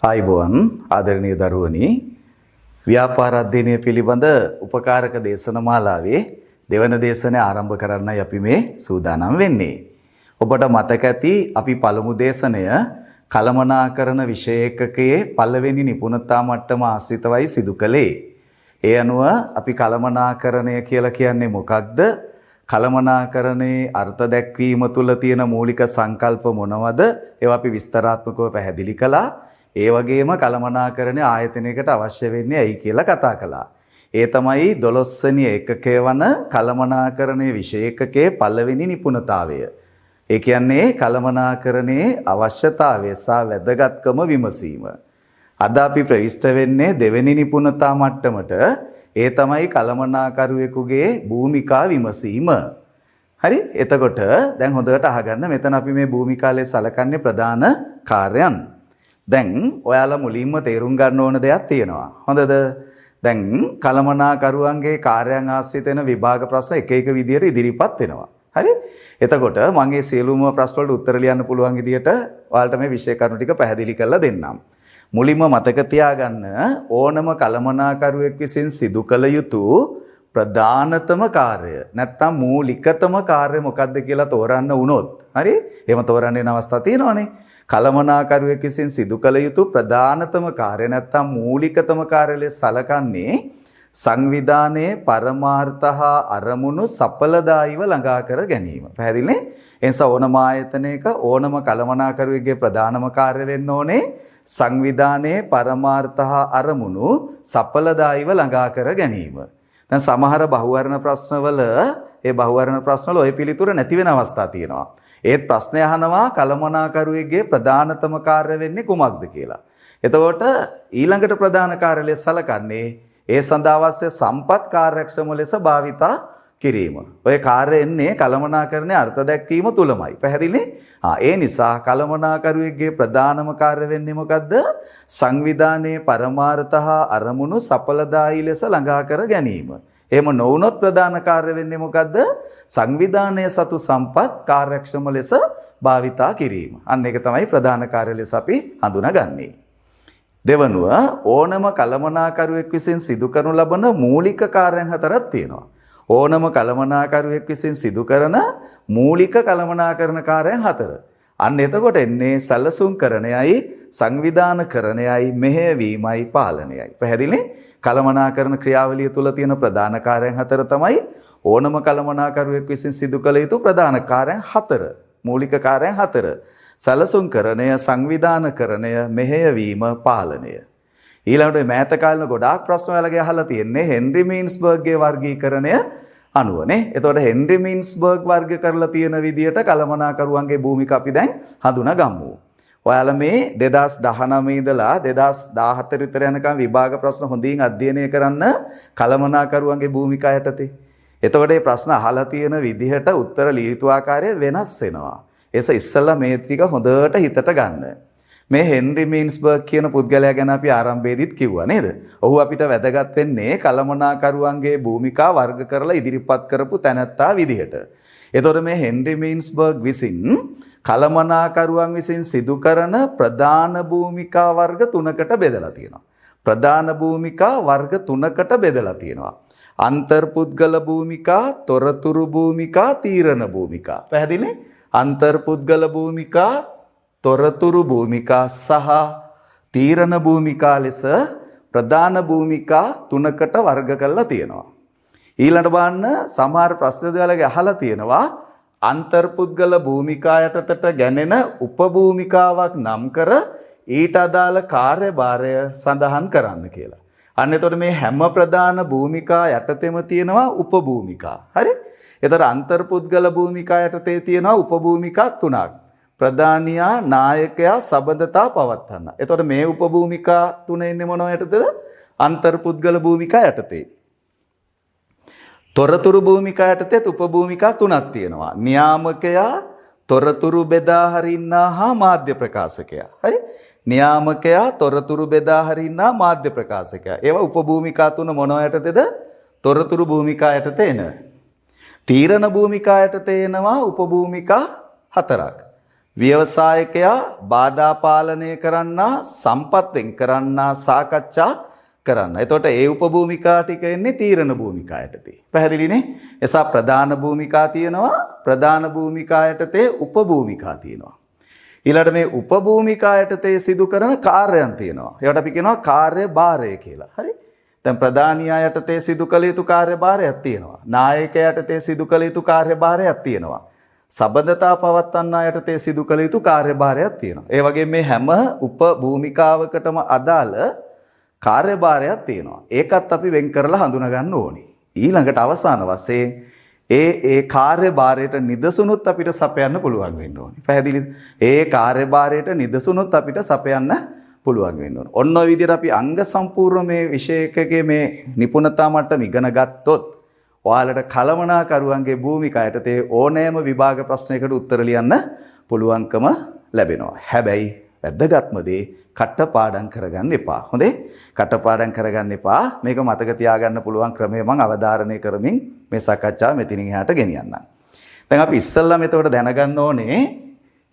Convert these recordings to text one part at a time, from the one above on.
ආයුබෝවන් ආදරණීය දරුවනි ව්‍යාපාර අධ්‍යයනය පිළිබඳ උපකාරක දේශන මාලාවේ දෙවන දේශනය ආරම්භ කරන්නයි අපි මේ සූදානම් වෙන්නේ. ඔබට මතක ඇති අපි පළමු දේශනය කළමනාකරන විෂය එකකයේ පළවෙනි නිපුණතා මට්ටම ආශ්‍රිතවයි සිදු කළේ. ඒ අනුව අපි කළමනාකරණය කියලා කියන්නේ මොකක්ද? කළමනාකරණයේ අර්ථ දැක්වීම තුළ තියෙන මූලික සංකල්ප මොනවද? ඒවා අපි විස්තරාත්මකව පැහැදිලි කළා. ඒ වගේම කළමනාකරණය ආයතනයකට අවශ්‍ය වෙන්නේ ඇයි කියලා කතා කළා. ඒ තමයි 12 වෙනි ඒකකය වන කළමනාකරණයේ විෂය එකකයේ පළවෙනි නිපුණතාවය. ඒ කියන්නේ කළමනාකරණයේ අවශ්‍යතාවය සහ වැදගත්කම විමසීම. අද අපි ප්‍රවිෂ්ඨ වෙන්නේ දෙවෙනි නිපුණතා මට්ටමට. ඒ තමයි කළමනාකරුවෙකුගේ භූමිකා විමසීම. හරි? එතකොට දැන් හොඳට අහගන්න මෙතන අපි මේ භූමිකාලේ සලකන්නේ ප්‍රධාන කාර්යයන්. දැන් ඔයාලා මුලින්ම තේරුම් ගන්න ඕන දෙයක් තියෙනවා. හොඳද? දැන් කළමනාකරුවන්ගේ කාර්යයන් ආශ්‍රිත වෙන විභාග ප්‍රශ්න එක එක විදියට ඉදිරිපත් වෙනවා. හරි? එතකොට මම මේ සියලුම ප්‍රශ්න වලට උත්තර ලියන්න පුළුවන් විදියට ඔයාලට මේ විෂය කරුණු ටික පැහැදිලි කරලා දෙන්නම්. මුලින්ම මතක තියාගන්න ඕනම කළමනාකරුවෙක් විසින් සිදු කළ යුතු ප්‍රධානතම කාර්යය නැත්නම් මූලිකතම කාර්යය මොකක්ද කියලා තෝරන්න වුණොත් හරි එහෙම තෝරන්න වෙන අවස්ථා තියෙනවනේ. කළමනාකරුවෙක් විසින් සිදු කළ යුතු ප්‍රධානතම කාර්යය නැත්නම් මූලිකතම කාර්යය ලෙස සැලකන්නේ සංවිධානයේ පරමාර්ථ හා අරමුණු සඵලදායීව ළඟා කර ගැනීම. පැහැදිලිනේ? එනිසා ඕනම ආයතනයක ඕනම කළමනාකරුවෙකුගේ ප්‍රධානම කාර්යය වෙන්න ඕනේ සංවිධානයේ පරමාර්ථ හා අරමුණු සඵලදායීව ළඟා කර ගැනීම. දැන් සමහර බහුවර්ණ ප්‍රශ්නවල ඒ බහුවර්ණ ප්‍රශ්නවල ওই පිළිතුර නැති වෙන අවස්ථා තියෙනවා. ඒත් ප්‍රශ්නය අහනවා කළමනාකරුවෙකුගේ ප්‍රධානතම කාර්ය වෙන්නේ කුමක්ද කියලා. එතකොට ඊළඟට ප්‍රධාන කාර්ය ලෙස සැලකන්නේ ඒ සඳහා අවශ්‍ය සම්පත් කාර්යක්ෂම ලෙස භාවිතා කිරීම. ඔය කාර්ය එන්නේ කළමනාකරණයේ අර්ථ දැක්වීම තුලමයි. පැහැදිලිනේ? ඒ නිසා කළමනාකරුවෙකුගේ ප්‍රධානම කාර්ය වෙන්නේ මොකද්ද? සංවිධානයේ පරමාර්ථ හා අරමුණු සඵලදායී ලෙස ළඟා කර ගැනීම. එහෙම නොවුනොත් ප්‍රධාන කාර්ය වෙන්නේ මොකද්ද? සංවිධානයේ සතු සම්පත් කාර්යක්ෂම ලෙස භාවිතා කිරීම. අන්න ඒක තමයි ප්‍රධාන කාර්ය ලෙස අපි හඳුනාගන්නේ. දෙවනුව ඕනම කළමනාකරුවෙක් විසින් සිදු කරනු ලබන මූලික කාර්යයන් හතරක් තියෙනවා. ඕනම කළමනාකරුවෙක් විසින් සිදු කරන මූලික කළමනාකරණ කාර්යයන් හතර. අන්න එතකොට එන්නේ සැලසුම්කරණයයි, සංවිධානකරණයයි, මෙහෙයවීමයි, පාලනයයි. පැහැදිලිනේ? කළමනාකරණ ක්‍රියාවලිය තුල තියෙන ප්‍රධාන කාර්යයන් හතර තමයි ඕනම කළමනාකරුවෙක් විසින් සිදු කළ යුතු ප්‍රධාන කාර්යයන් හතර. මූලික කාර්යයන් හතර. සැලසුම්කරණය, සංවිධානකරණය, මෙහෙයවීම, පාලනය. ඊළඟට මෑත කාලේ ගොඩාක් ප්‍රශ්න ඔයාලගේ අහලා තියෙන්නේ හෙන්රි මීන්ස්බර්ග්ගේ වර්ගීකරණය අනුවනේ. එතකොට හෙන්රි මීන්ස්බර්ග් වර්ග කරලා තියෙන විදියට කළමනාකරුවන්ගේ භූමික අපි දැන් හඳුනාගමු. ඔයාලා මේ 2019 ඉඳලා 2014 විතර යනකම් විභාග ප්‍රශ්න හොඳින් අධ්‍යයනය කරන්න කළමනාකරුවන්ගේ භූමිකා යටතේ. එතකොට මේ ප්‍රශ්න අහලා තියෙන විදිහට උත්තර ලිය යුතු ආකාරය වෙනස් වෙනවා. ඒස ඉස්සෙල්ලා මේ ටික හොඳට හිතට ගන්න. මේ හෙන්රි මීන්ස්බර්ග් කියන පුද්ගලයා ගැන අපි ආරම්භයේදීත් කිව්වා නේද? ඔහු අපිට වැදගත් වෙන්නේ කළමනාකරුවන්ගේ භූමිකා වර්ග කරලා ඉදිරිපත් කරපු තැනැත්තා විදිහට. එතකොට මේ හෙන්රි මීන්ස්බර්ග් විසින් කළමනාකරුවන් විසින් සිදු කරන ප්‍රධාන භූමිකා වර්ග තුනකට බෙදලා තියෙනවා. ප්‍රධාන භූමිකා වර්ග තුනකට බෙදලා තියෙනවා. අන්තර්පුද්ගල භූමිකා, තොරතුරු භූමිකා, තීරණ භූමිකා. පැහැදිලිනේ? අන්තර්පුද්ගල භූමිකා, තොරතුරු භූමිකා සහ තීරණ භූමිකා ලෙස ප්‍රධාන භූමිකා තුනකට වර්ග කරලා තියෙනවා. ඊළඟට බලන්න සමහර ප්‍රශ්න දෙවලගේ අහලා තියෙනවා අන්තර්පුද්ගල භූමිකා යටතට ගැනෙන උපභූමිකාවක් නම් කර ඊට අදාළ කාර්යභාරය සඳහන් කරන්න කියලා. අන්න එතකොට මේ හැම ප්‍රධාන භූමිකා යටතේම තියෙනවා උපභූමිකා. හරි? එතකොට අන්තර්පුද්ගල භූමිකා යටතේ තියෙනවා උපභූමිකා තුනක්. ප්‍රධානියා, නායකයා, සබඳතා පවත්වන්න. එතකොට මේ උපභූමිකා තුන ඉන්නේ මොනව යටතේද? අන්තර්පුද්ගල භූමිකා යටතේ. තොරතුරු භූමිකා යටතේ උපභූමිකා තුනක් තියෙනවා. නියාමකයා, තොරතුරු බෙදා හරින්නා හා මාධ්‍ය ප්‍රකාශකයා. හරි? නියාමකයා, තොරතුරු බෙදා හරින්නා, මාධ්‍ය ප්‍රකාශකයා. ඒවා උපභූමිකා තුන මොනව යටතේද? තොරතුරු භූමිකා යටතේ එන. තීරණ භූමිකා යටතේ එනවා උපභූමිකා හතරක්. ව්‍යවසායකයා බාධා පාලනය කරන්නා සම්පත් වෙන් කරන්නා සාකච්ඡා කරන්න. එතකොට ඒ උපභූමිකා ටික එන්නේ තීරණ භූමිකා යටතේ. පැහැදිලිනේ? එසා ප්‍රධාන භූමිකා තියෙනවා, ප්‍රධාන භූමිකා යටතේ උපභූමිකා තියෙනවා. ඊළඟට මේ උපභූමිකා යටතේ සිදු කරන කාර්යයන් තියෙනවා. ඒවට අපි කියනවා කාර්යභාරය කියලා. හරි? දැන් ප්‍රධානියා යටතේ සිදු කළ යුතු කාර්යභාරයක් තියෙනවා. නායකයා යටතේ සිදු කළ යුතු කාර්යභාරයක් තියෙනවා. සබඳතා පවත්වන්නා යටතේ සිදු කළ යුතු කාර්යභාරයක් තියෙනවා. ඒ වගේ මේ හැම උපභූමිකාවකටම අදාළ කාර්යභාරයක් තියෙනවා. ඒකත් අපි වෙන් කරලා හඳුනා ගන්න ඕනේ. ඊළඟට අවසාන වශයෙන් ඒ කාර්යභාරයට නිදසුනුත් අපිට සපයන්න පුළුවන් වෙන්න ඕනේ. පැහැදිලිද? ඒ කාර්යභාරයට නිදසුනුත් අපිට සපයන්න පුළුවන් වෙන්න ඕනේ. ඔන්න ඔය විදිහට අපි අංග සම්පූර්ණ මේ විෂය එකකේ මේ නිපුණතා මට්ටම ඉගෙන ගත්තොත් ඔයාලට කළමනාකරුවන්ගේ භූමිකා යටතේ ඕනෑම විභාග ප්‍රශ්නයකට උත්තර ලියන්න පුළුවන්කම ලැබෙනවා. හැබැයි වැදගත්ම දේ කටපාඩම් කරගන්න එපා. හොඳේ? කටපාඩම් කරගන්න එපා. මේක මතක තියාගන්න පුළුවන් ක්‍රමය මම අවධාරණය කරමින් මේ සාකච්ඡාව මෙතනින් එහාට ගෙනියන්නම්. දැන් අපි ඉස්සෙල්ලාම එතකොට දැනගන්න ඕනේ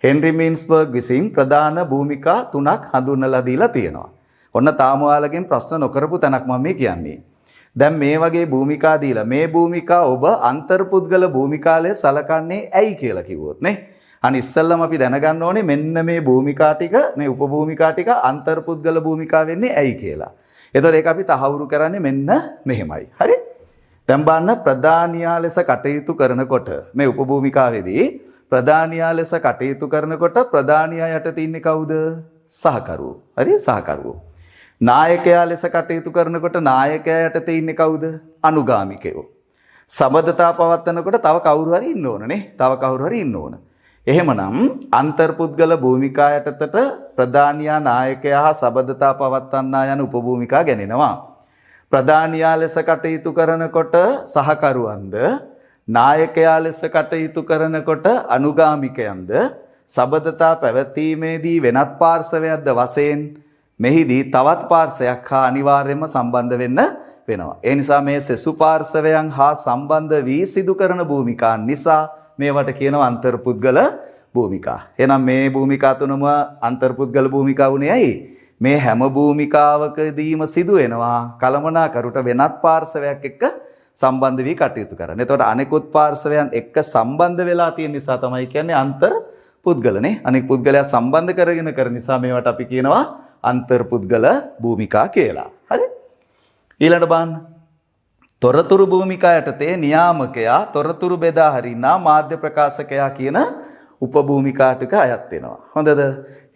හෙන්රි මින්ස්බර්ග් විසින් ප්‍රධාන භූමිකා 3ක් හඳුන්වලා දීලා තියෙනවා. ඔන්න තාම ඔයාලගෙන් ප්‍රශ්න නොකරපු තැනක් මම මේ කියන්නේ. දැන් මේ වගේ භූමිකා දීලා මේ භූමිකා ඔබ අන්තර්පුද්ගල භූමිකා ලෙස සලකන්නේ ඇයි කියලා කිව්වොත් නේ. අනිත් ඉස්සෙල්ලාම අපි දැනගන්න ඕනේ මෙන්න මේ භූමිකා ටික මේ උපභූමිකා ටික අන්තර්පුද්ගල භූමිකා වෙන්නේ ඇයි කියලා. එතකොට ඒක අපි තහවුරු කරන්නේ මෙන්න මෙහෙමයි. හරි? දැන් බලන්න ප්‍රධානියා ලෙස කටයුතු කරනකොට මේ උපභූමිකාවේදී ප්‍රධානියා ලෙස කටයුතු කරනකොට ප්‍රධානියා යටතේ ඉන්නේ කවුද? සහකරුවෝ. හරි? සහකරුවෝ. නායකයා ලෙස කටයුතු කරනකොට නායකයා යටතේ ඉන්නේ කවුද? අනුගාමිකයෝ. සබඳතා පවත්වනකොට තව කවුරු හරි ඉන්න ඕනනේ. තව කවුරු හරි ඉන්න ඕන. එහෙමනම් අන්තර්පුද්ගල භූමිකා යටතට ප්‍රධානියා නායකයා හා සබඳතා පවත්වන්නා යන උපභූමිකා ගැනෙනවා. ප්‍රධානියා ලෙස කටයුතු කරනකොට සහකරුවන්ද නායකයා ලෙස කටයුතු කරනකොට අනුගාමිකයන්ද සබඳතා පැවැත්වීමේදී වෙනත් පාර්ශවයක්ද වශයෙන් මෙහිදී තවත් පාර්ශවයක් හා අනිවාර්යයෙන්ම සම්බන්ධ වෙන්න වෙනවා. ඒ නිසා මේ සෙසු පාර්ශවයන් හා සම්බන්ධ වී සිදු කරන භූමිකා නිසා මේවට කියනවා අන්තර්පුද්ගල භූමිකා. එහෙනම් මේ භූමිකා තුනම අන්තර්පුද්ගල භූමිකා වුණේ ඇයි? මේ හැම භූමිකාවකදීම සිදු වෙනවා කළමනාකරුට වෙනත් පාර්ශවයක් එක්ක සම්බන්ධ වී කටයුතු කරන්න. එතකොට අනෙකුත් පාර්ශවයන් එක්ක සම්බන්ධ වෙලා තියෙන නිසා තමයි කියන්නේ අන්තර්පුද්ගලනේ. අනෙක් පුද්ගලයා සම්බන්ධ කරගෙන කරන නිසා මේවට අපි කියනවා අන්තර්පුද්ගල භූමිකා කියලා. හරි? ඊළඟට බලන්න. තොරතුරු භූමිකා යටතේ නියාමකයා තොරතුරු බෙදා හරිනා මාධ්‍ය ප්‍රකාශකයා කියන උපභූමිකා ටික අයත් වෙනවා. හොඳද?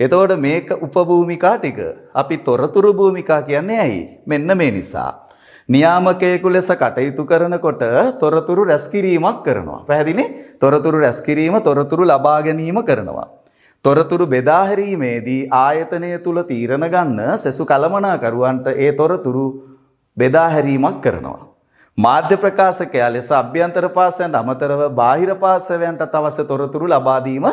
එතකොට මේක උපභූමිකා ටික අපි තොරතුරු භූමිකා කියන්නේ ඇයි? මෙන්න මේ නිසා. නියාමකයෙකු ලෙස කටයුතු කරනකොට තොරතුරු රැස්කිරීමක් කරනවා. පැහැදිලිනේ? තොරතුරු රැස්කිරීම තොරතුරු ලබා ගැනීම කරනවා. තොරතුරු බෙදා හැරීමේදී ආයතනය තුල තීරණ ගන්න සෙසු කළමනාකරුවන්ට ඒ තොරතුරු බෙදා හැරීමක් කරනවා. මාධ්‍ය ප්‍රකාශකයා ලෙස අභ්‍යන්තර පාර්ශවයන්ට අමතරව බාහිර පාර්ශවයන්ට අවශ්‍ය තොරතුරු ලබා දීම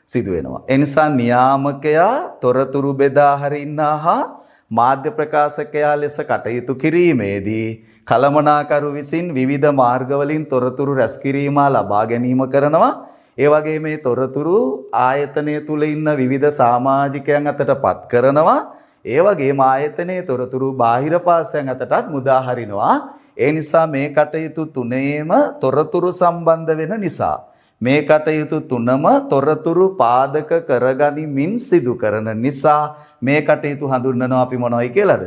සිදු වෙනවා. ඒ නිසා නියාමකයා තොරතුරු බෙදා හරින්නා හා මාධ්‍ය ප්‍රකාශකයා ලෙස කටයුතු කිරීමේදී කළමනාකරු විසින් විවිධ මාර්ගවලින් තොරතුරු රැස්කිරීම ලබා ගැනීම කරනවා. ඒ වගේ මේ තොරතුරු ආයතනය තුල ඉන්න විවිධ සමාජිකයන් අතට පත් කරනවා. ඒ වගේම ආයතනයේ තොරතුරු බාහිර පාර්ශවයන් අතටත් මුදා හරිනවා. ඒ නිසා මේ කටයුතු තුනේම තොරතුරු සම්බන්ධ වෙන නිසා මේ කටයුතු තුනම තොරතුරු පාදක කරගනිමින් සිදු කරන නිසා මේ කටයුතු හඳුන්වනවා අපි මොනවයි කියලාද?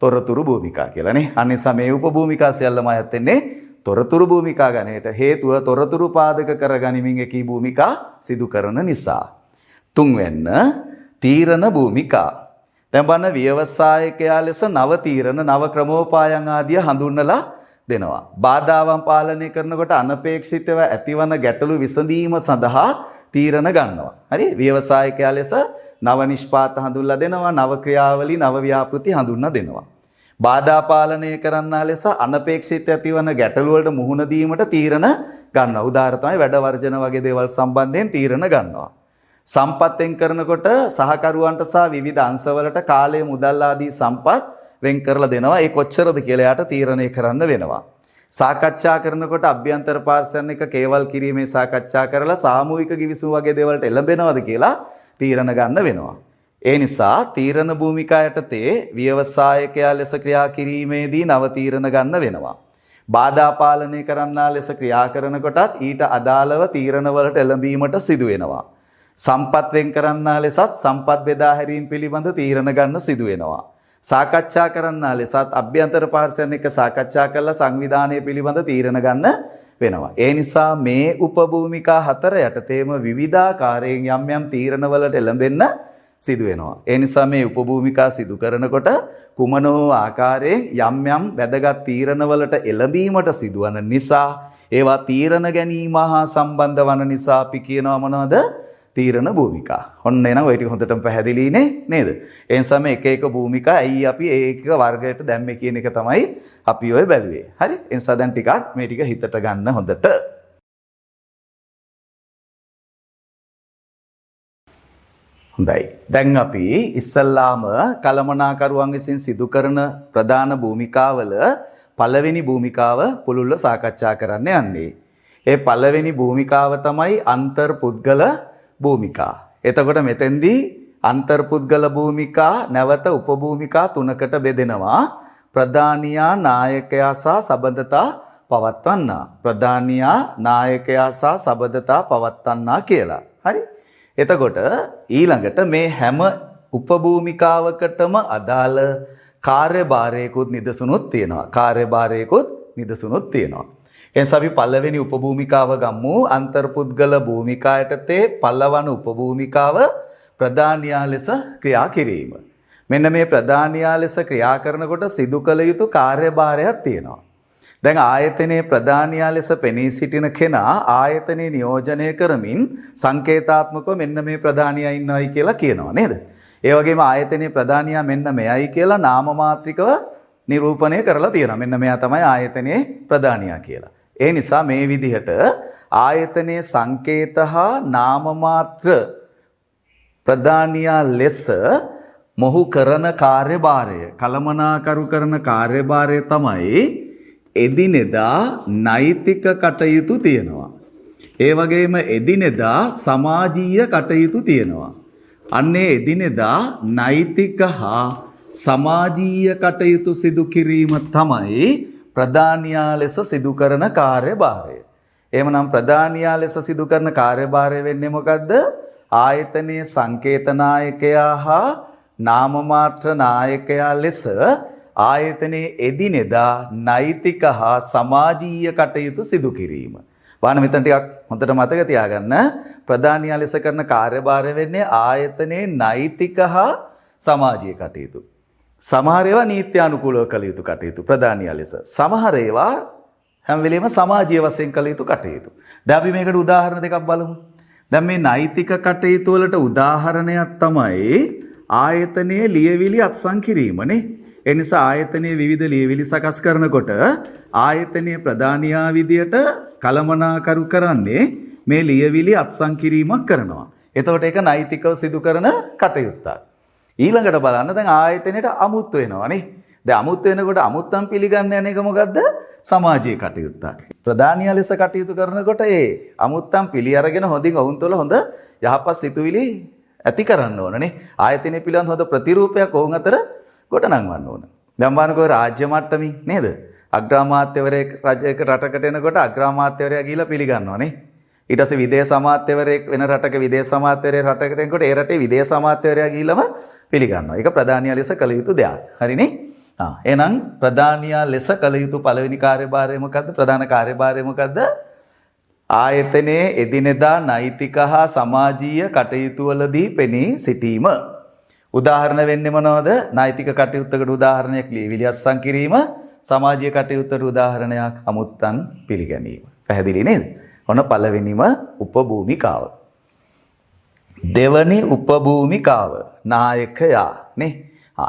තොරතුරු භූමිකා කියලානේ. අනිසා මේ උපභූමිකා සියල්ලම අයත් වෙන්නේ තොරතුරු භූමිකා ගණයට හේතුව තොරතුරු පාදක කරගනිමින් එකී භූමිකා සිදු කරන නිසා. තුන්වෙන්න තීරණ භූමිකා. දැන් බලන්න ව්‍යවසායකයා ලෙස නව තීරණ නව ක්‍රමෝපායන් ආදිය හඳුන්වලා දෙනවා. බාධාවන් පාලනය කරනකොට අනපේක්ෂිතව ඇතිවන ගැටලු විසඳීම සඳහා තීරණ ගන්නවා. හරි? ව්‍යවසායකයා ලෙස නව නිෂ්පාත හඳුන්වලා දෙනවා, නව ක්‍රියාවලි, නව ව්‍යාපෘති හඳුන්වලා දෙනවා. බාධා පාලනය කරන්නා ලෙස අනපේක්ෂිත ඇතිවන ගැටලු වලට මුහුණ දීමට තීරණ ගන්නවා. උදාහරණ තමයි වැඩ වර්ජන වගේ දේවල් සම්බන්ධයෙන් තීරණ ගන්නවා. සම්පත්ෙන් කරනකොට සහකරුවන්ට සහ විවිධ අංශවලට කාලය මුදල් ආදී සම්පත් වෙන් කරලා දෙනවා. ඒ කොච්චරද කියලා යාට තීරණය කරන්න වෙනවා. සාකච්ඡා කරනකොට අභ්‍යන්තර පාර්ශවයන් එක කේවල් කිරීමේ සාකච්ඡා කරලා සාමූහික කිවිසුම් වගේ දේවල්ට එළඹෙනවද කියලා තීරණ ගන්න වෙනවා. ඒ නිසා තීරණ භූමිකා යටතේ ව්‍යවසායකයා ලෙස ක්‍රියා කිරීමේදී නව තීරණ ගන්න වෙනවා. බාධා පාලනය කරන්නා ලෙස ක්‍රියා කරනකොටත් ඊට අදාළව තීරණ වලට එළඹීමට සිදු වෙනවා. සම්පත් වෙන් කරන්නා ලෙසත් සම්පත් බෙදා හැරීම පිළිබඳ තීරණ ගන්න සිදු වෙනවා. සාකච්ඡා කරන්නා ලෙසත් අභ්‍යන්තර පාර්ශ්වයන් එක්ක සාකච්ඡා කරලා සංවිධානය පිළිබඳ තීරණ ගන්න වෙනවා. ඒ නිසා මේ උපභූමිකා හතර යටතේම විවිධාකාරයෙන් යම් යම් තීරණ වලට එළඹෙන්න සිදු වෙනවා. ඒ නිසා මේ උපභූමිකා සිදු කරනකොට කුමන හෝ ආකාරයෙන් යම් යම් වැදගත් තීරණ වලට එළඹීමට සිදුවන නිසා ඒවා තීරණ ගැනීම හා සම්බන්ධ වන නිසා අපි කියනවා මොනවද? තීරණ භූමිකා. ඔන්න එනවා ඔය ටික හොඳටම පැහැදිලිනේ නේද? ඒ නිසා මේ එක එක භූමිකා ඇයි අපි ඒ එක වර්ගයට දැම්මේ කියන එක තමයි අපි ඔය බැලුවේ. හරි? ඒ නිසා දැන් ටිකක් මේ ටික හිතට ගන්න හොඳට. හොඳයි. දැන් අපි ඉස්සල්ලාම කළමනාකරුවන් විසින් සිදු කරන ප්‍රධාන භූමිකාවල පළවෙනි භූමිකාව පුළුල්ව සාකච්ඡා කරන්න යන්නේ. ඒ පළවෙනි භූමිකාව තමයි අන්තර්පුද්ගල භූමිකා. එතකොට මෙතෙන්දී අන්තර්පුද්ගල භූමිකා නැවත උපභූමිකා තුනකට බෙදෙනවා. ප්‍රධානියා, නායකයා සහ සබඳතා පවත්වන්නා. ප්‍රධානියා, නායකයා සහ සබඳතා පවත්වන්නා කියලා. හරි? එතකොට ඊළඟට මේ හැම උපභූමිකාවකටම අදාළ කාර්යභාරයකුත් නිදසුනුත් තියෙනවා. කාර්යභාරයකුත් නිදසුනුත් තියෙනවා. එනිසා අපි පළවෙනි උපභූමිකාව ගමු. අන්තර්පුද්ගල භූමිකා යටතේ පළවන උපභූමිකාව ප්‍රධානියා ලෙස ක්‍රියා කිරීම. මෙන්න මේ ප්‍රධානියා ලෙස ක්‍රියා කරනකොට සිදු කළ යුතු කාර්යභාරයක් තියෙනවා. දැන් ආයතනයේ ප්‍රධානියා ලෙස පෙනී සිටින කෙනා ආයතනයේ නියෝජනය කරමින් සංකේතාත්මකව මෙන්න මේ ප්‍රධානියා ඉන්නවයි කියලා කියනවා නේද? ඒ වගේම ආයතනයේ ප්‍රධානියා මෙන්න මෙයයි කියලා නාම මාත්‍රිකව නිරූපණය කරලා තියෙනවා. මෙන්න මෙයා තමයි ආයතනයේ ප්‍රධානියා කියලා. ඒ නිසා මේ විදිහට ආයතනයේ සංකේත හා නාම මාත්‍ර ප්‍රධානියා ලෙස මොහු කරන කාර්යභාරය, කළමනාකරු කරන කාර්යභාරය තමයි එදිනෙදා නෛතික කටයුතු තියෙනවා. ඒ වගේම එදිනෙදා සමාජීය කටයුතු තියෙනවා. අන්නේ එදිනෙදා නෛතික හා සමාජීය කටයුතු සිදු කිරීම තමයි ප්‍රධානියා ලෙස සිදු කරන කාර්යභාරය. එහෙමනම් ප්‍රධානියා ලෙස සිදු කරන කාර්යභාරය වෙන්නේ මොකද්ද? ආයතනයේ සංකේත නායකයා හා නාම මාත්‍ර නායකයා ලෙස ආයතනයේ එදිනෙදා නෛතික හා සමාජීය කටයුතු සිදු කිරීම. වාන මෙතන ටිකක් හොඳට මතක තියාගන්න. ප්‍රධානියා ලෙස කරන කාර්යභාරය වෙන්නේ ආයතනයේ නෛතික හා සමාජීය කටයුතු. සමහර ඒවා නීත්‍යානුකූලව කළ යුතු කටයුතු ප්‍රධානියා ලෙස. සමහර ඒවා හැම වෙලෙම සමාජීය වශයෙන් කළ යුතු කටයුතු. දැන් අපි මේකට උදාහරණ දෙකක් බලමු. දැන් මේ නෛතික කටයුතු වලට උදාහරණයක් තමයි ආයතනයේ ලියවිලි අත්සන් කිරීමනේ. ඒ නිසා ආයතනයේ විවිධ ලියවිලි සකස් කරනකොට ආයතනයේ ප්‍රධානියා විදියට කළමනාකරු කරන්නේ මේ ලියවිලි අත්සන් කිරීමක් කරනවා. එතකොට ඒක නෛතිකව සිදු කරන කටයුත්තක්. ඊළඟට බලන්න දැන් ආයතනයට අමුත්තු වෙනවානේ. දැන් අමුත්තු වෙනකොට අමුත්තම් පිළිගන්න යන එක මොකද්ද? සමාජීය කටයුත්තක්. ප්‍රධානියා ලෙස කටයුතු කරනකොට ඒ අමුත්තම් පිළි අරගෙන හොඳින් ඔවුන් තුළ හොඳ යහපත් සිතුවිලි ඇති කරන්න ඕනනේ. ආයතනය පිළිබඳ හොඳ ප්‍රතිරූපයක් ඔවුන් අතර ගොඩනංවන්න ඕන. දැන් බලන්නකෝ රාජ්‍ය මට්ටමින් නේද? අග්‍රාමාත්‍යවරයෙක් රජයක රටකට එනකොට අග්‍රාමාත්‍යවරයා ගිහිලා පිළිගන්නවානේ. ඊට පස්සේ විදේශ අමාත්‍යවරයෙක් වෙන රටක විදේශ අමාත්‍යවරයෙක් රටකට එනකොට ඒ රටේ විදේශ අමාත්‍යවරයා ගිහිලම පිළිගන්නවා. ඒක ප්‍රධානියා ලෙස කළ යුතු දෙයක්. හරිනේ? එහෙනම් ප්‍රධානියා ලෙස කළ යුතු පළවෙනි කාර්යභාරය මොකද්ද? ප්‍රධාන කාර්යභාරය මොකද්ද? ආයතනයේ එදිනෙදා නෛතික හා සමාජීය කටයුතු වලදී පෙනී සිටීම. උදාහරණ වෙන්නේ මොනවද? නෛතික කටයුත්තකට උදාහරණයක් ලියවිලි අත්සන් කිරීම, සමාජීය කටයුත්තට උදාහරණයක් අමුත්තන් පිළිගැනීම. පැහැදිලි නේද? ඔන්න පළවෙනිම උපභූමිකාව. දෙවනි උපභූමිකාව නායකයා නේ.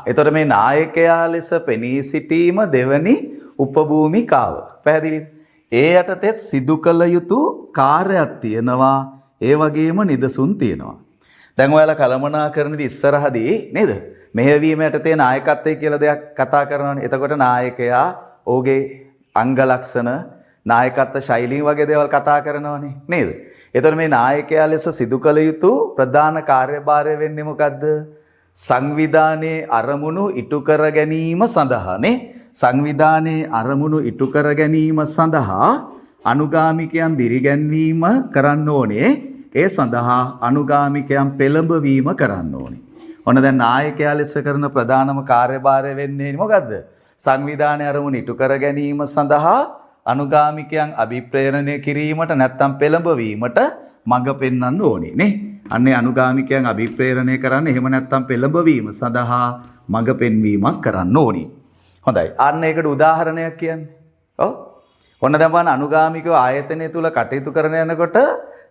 එතකොට මේ නායකයා ලෙස පෙනී සිටීම දෙවනි උපභූමිකාව. පැහැදිලිද? ඒ යටතේ සිදු කළ යුතු කාර්යයක් තියෙනවා. ඒ වගේම නිදසුන් තියෙනවා. දැන් ඔයාලා කළමනාකරනදී ඉස්සරහදී නේද? මෙහෙවීම යටතේ නායකත්වය කියලා දෙයක් කතා කරනවානේ. එතකොට නායකයා ඔහුගේ අංග ලක්ෂණ, නායකත්ව ශෛලීන් වගේ දේවල් කතා කරනවානේ නේද? එතකොට මේ නායකයා ලෙස සිදු කළ යුතු ප්‍රධාන කාර්යභාරය වෙන්නේ මොකද්ද? සංවිධානයේ අරමුණු ඉටු කර ගැනීම සඳහානේ. සංවිධානයේ අරමුණු ඉටු කර ගැනීම සඳහා අනුගාමිකයන් දිරිගැන්වීම කරන්න ඕනේ. ඒ සඳහා අනුගාමිකයන් පෙළඹවීම කරන්න ඕනේ. ඔන්න දැන් නායකයා ලෙස කරන ප්‍රධානම කාර්යභාරය වෙන්නේ මොකද්ද? සංවිධානයේ අරමුණු ඉටු කර ගැනීම සඳහා අනුගාමිකයන් අභිප්‍රේරණය කිරීමට නැත්නම් පෙළඹවීමට මඟ පෙන්වන්න ඕනේ නේ. අන්නේ අනුගාමිකයන් අභිප්‍රේරණය කරන්න එහෙම නැත්නම් පෙළඹවීම සඳහා මඟ පෙන්වීමක් කරන්න ඕනේ. හොඳයි. අන්න ඒකට උදාහරණයක් කියන්නේ. ඔව්. ඔන්න දැන් බලන්න අනුගාමිකව ආයතනය තුල කටයුතු කරන යනකොට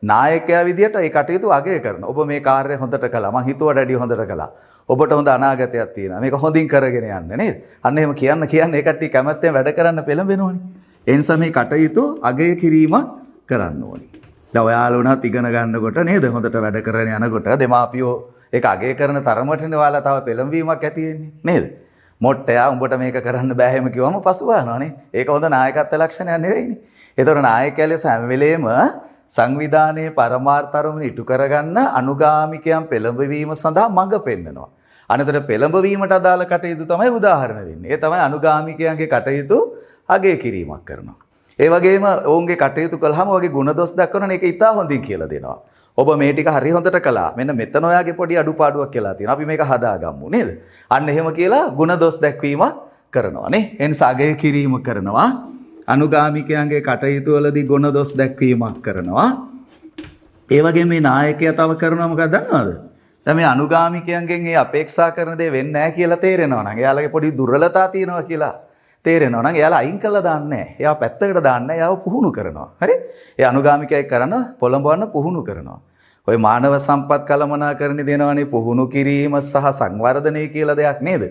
නායකයා විදියට ඒ කටයුතු අගය කරනවා. ඔබ මේ කාර්යය හොඳට කළා. මං හිතුවට වැඩිය හොඳට කළා. ඔබට හොඳ අනාගතයක් තියෙනවා. මේක හොඳින් කරගෙන යන්න නේද? අන්න එහෙම කියන්න ඒ කට්ටිය කැමැත්තෙන් වැඩ කරන්න පෙළඹෙනවනේ. ඒ නිසා මේ කටයුතු අගය කිරීමක් කරන්න ඕනේ. දැන් ඔයාලා උනත් ඉගෙන ගන්නකොට නේද? හොඳට වැඩ කරගෙන යනකොට දෙමාපියෝ ඒක අගය කරන තරමටනේ ඔයාලා තව පෙළඹවීමක් ඇති වෙන්නේ නේද? මොට්ටයා උඹට මේක කරන්න බෑ එහෙම කිව්වම පසුබානවනේ. ඒක හොඳ නායකත්ව ලක්ෂණයක් නෙවෙයිනේ. ඒතකොට නායකයා ලෙස හැම වෙලේම සංවිධානයේ පරමාර්ථ අරමුණු ඉටු කරගන්න අනුගාමිකයන් පෙළඹවීම සඳහා මඟ පෙන්නනවා. අනතර පෙළඹවීමට අදාළ කටයුතු තමයි උදාහරණ වෙන්නේ. ඒ තමයි අනුගාමිකයන්ගේ කටයුතු අගය කිරීමක් කරනවා. ඒ වගේම ඔවුන්ගේ කටයුතු කළාම ඔයගේ ಗುಣදොස් දක්වන එක ඉතා හොඳින් කියලා දෙනවා. ඔබ මේ ටික හරි හොඳට කළා. මෙන්න මෙතන ඔයාගේ පොඩි අඩුපාඩුවක් කියලා තියෙනවා. අපි මේක හදාගමු නේද? අන්න එහෙම කියලා ಗುಣදොස් දැක්වීමක් කරනවා නේ. ඒ නිසා අගය කිරීම කරනවා. අනුගාමිකයන්ගේ කටයුතු වලදී ගුණදොස් දැක්වීමක් කරනවා. ඒ වගේම මේ නායකයා තව කරනවා මොකක්ද දන්නවද? දැන් මේ අනුගාමිකයන්ගෙන් මේ අපේක්ෂා කරන දේ වෙන්නේ නැහැ කියලා තේරෙනවා නම් එයාලගේ පොඩි දුර්වලතා තියෙනවා කියලා තේරෙනවා නම් එයාලා අයින් කළා දාන්නේ නැහැ. එයා පැත්තකට දාන්නේ නැහැ. එයාව පුහුණු කරනවා. හරි? ඒ අනුගාමිකයෙක් කරන පොළඹවන්න පුහුණු කරනවා. ඔය මානව සම්පත් කළමනාකරණය දෙනවනේ පුහුණු කිරීම සහ සංවර්ධනය කියලා දෙයක් නේද?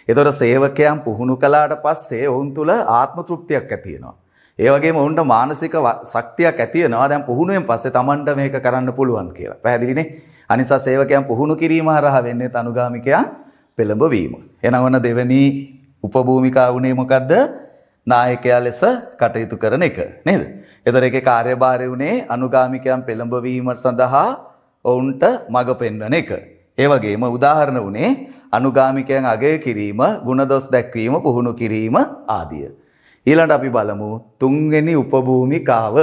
ඒතොර සේවකයන් පුහුණු කළාට පස්සේ ඔවුන් තුල ආත්ම තෘප්තියක් ඇති වෙනවා. ඒ වගේම ඔවුන්ට මානසික ශක්තියක් ඇති වෙනවා. දැන් පුහුණුවෙන් පස්සේ Tamanට මේක කරන්න පුළුවන් කියලා. පැහැදිලිනේ? අනිසා සේවකයන් පුහුණු කිරීම හරහා වෙන්නේ අනුගාමිකයන් පෙළඹවීම. එහෙනම් ඔන්න දෙවෙනි උපභූමිකාව උනේ මොකද්ද? නායකයා ලෙස කටයුතු කරන එක නේද? ඒතර ඒකේ කාර්යභාරය උනේ අනුගාමිකයන් පෙළඹවීම සඳහා ඔවුන්ට මඟ පෙන්වන එක. ඒ වගේම උදාහරණ උනේ අනුගාමිකයන් අගය කිරීම, ගුණදොස් දැක්වීම, පුහුණු කිරීම ආදිය. ඊළඟට අපි බලමු තුන්වෙනි උපභූමිකාව.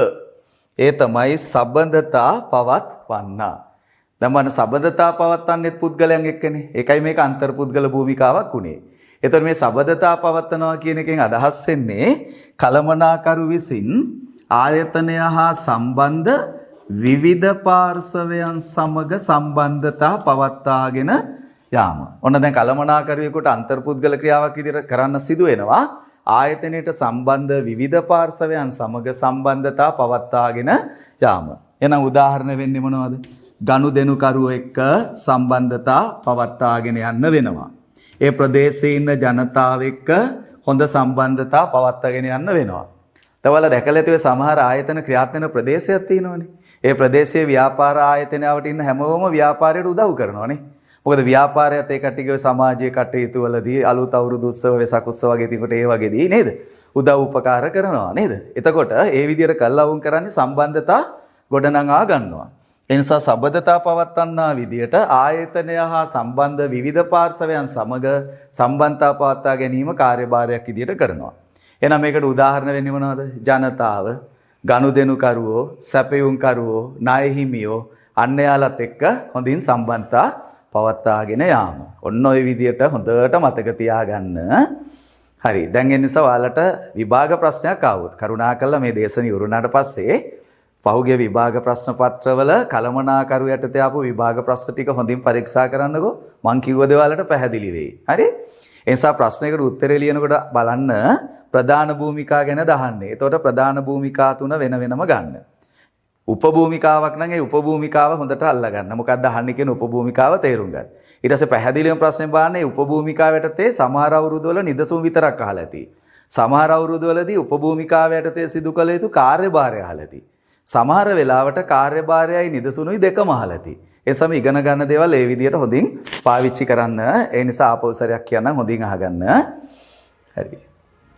ඒ තමයි සබඳතා පවත්වන්නා. දැන් මම සබඳතා පවත්වන්නේ පුද්ගලයන් එක්කනේ. ඒකයි මේක අන්තර්පුද්ගල භූමිකාවක් උනේ. එතකොට මේ සබඳතා පවත්වනවා කියන එකෙන් අදහස් වෙන්නේ කලමනාකරු විසින් ආයතනය හා සම්බන්ධ විවිධ පාර්ශවයන් සමග සම්බන්ධතා පවත්වාගෙන යාම. ඔන්න දැන් කලමනාකරුවෙකුට අන්තර්පුද්ගල ක්‍රියාවක් විදිහට කරන්න සිදු වෙනවා. ආයතනයට සම්බන්ධ විවිධ පාර්ශවයන් සමග සම්බන්ධතා පවත්වාගෙන යාම. එහෙනම් උදාහරණ වෙන්නේ මොනවද? ගනුදෙනුකරුවෝ එක්ක සම්බන්ධතා පවත්වාගෙන යන්න වෙනවා. ඒ ප්‍රදේශයේ ඉන්න ජනතාව එක්ක හොඳ සම්බන්ධතා පවත්වාගෙන යන්න වෙනවා. තවල දැකලා ඇති සමහර ආයතන ක්‍රියාත්මක වෙන ප්‍රදේශයක් තියෙනවානේ. ඒ ප්‍රදේශයේ ව්‍යාපාර ආයතනයවට ඉන්න හැමෝම ව්‍යාපාරයට උදව් කරනවානේ. මොකද ව්‍යාපාරයත් ඒ කට්ටියගේ සමාජීය කටයුතු වලදී අලුත් අවුරුදු උත්සව වෙසක් උත්සව වගේ තිනකොට ඒ වගේදී නේද? උදව් උපකාර කරනවා නේද? එතකොට ඒ විදිහට කළා වුන් කරන්නේ සම්බන්ධතා ගොඩනගා ගන්නවා. ඒ නිසා සබඳතා පවත්වන්නා විදියට ආයතනය හා සම්බන්ධ විවිධ පාර්ශවයන් සමග සම්බන්ධතා පවත්වා ගැනීම කාර්යභාරයක් විදියට කරනවා. එහෙනම් මේකට උදාහරණ වෙන්නේ මොනවද? ජනතාව, ගනුදෙනුකරුවෝ, සැපයුම්කරුවෝ, ණය හිමියෝ අන්‍යයාලත් එක්ක හොඳින් සම්බන්ධතා පවත්වාගෙන යාම. ඔන්න ඔය විදියට හොඳට මතක තියාගන්න. හරි. දැන් ඒ නිසා ඔයාලට විභාග ප්‍රශ්නයක් ආවොත් කරුණාකරලා මේ දේශන ඉවරුනාට පස්සේ පහුගිය විභාග ප්‍රශ්න පත්‍රවල කලමනාකරු යටතේ ආපු විභාග ප්‍රශ්න ටික හොඳින් පරීක්ෂා කරන්නකෝ. මං කිව්ව දේ ඔයාලට පැහැදිලි වෙයි. හරි? ඒ නිසා ප්‍රශ්නයකට උත්තරේ ලියනකොට බලන්න ප්‍රධාන භූමිකා ගැන දහන්නේ. එතකොට ප්‍රධාන භූමිකා තුන වෙන වෙනම ගන්න. උපභූමිකාවක් නම් ඒ උපභූමිකාව හොඳට අල්ලගන්න. මොකක්ද අහන්නේ කියන උපභූමිකාව තේරුම් ගන්න. ඊට පස්සේ පැහැදිලිවම ප්‍රශ්නේ බලන්නේ උපභූමිකාව යටතේ සමහර අවුරුදු වල නිදසුන් විතරක් අහලා ඇති. සමහර අවුරුදු වලදී උපභූමිකාව යටතේ සිදු කළ යුතු කාර්යභාරය අහලා ඇති. සමහර වෙලාවට කාර්යභාරයයි නිදසුනුයි දෙකම අහලා ඇති. ඒ සම ඉගෙන ගන්න දේවල් ඒ විදිහට හොඳින් පාවිච්චි කරන්න. ඒ නිසා ආපෞසරයක් කියන්නම් හොඳින් අහගන්න. හරි.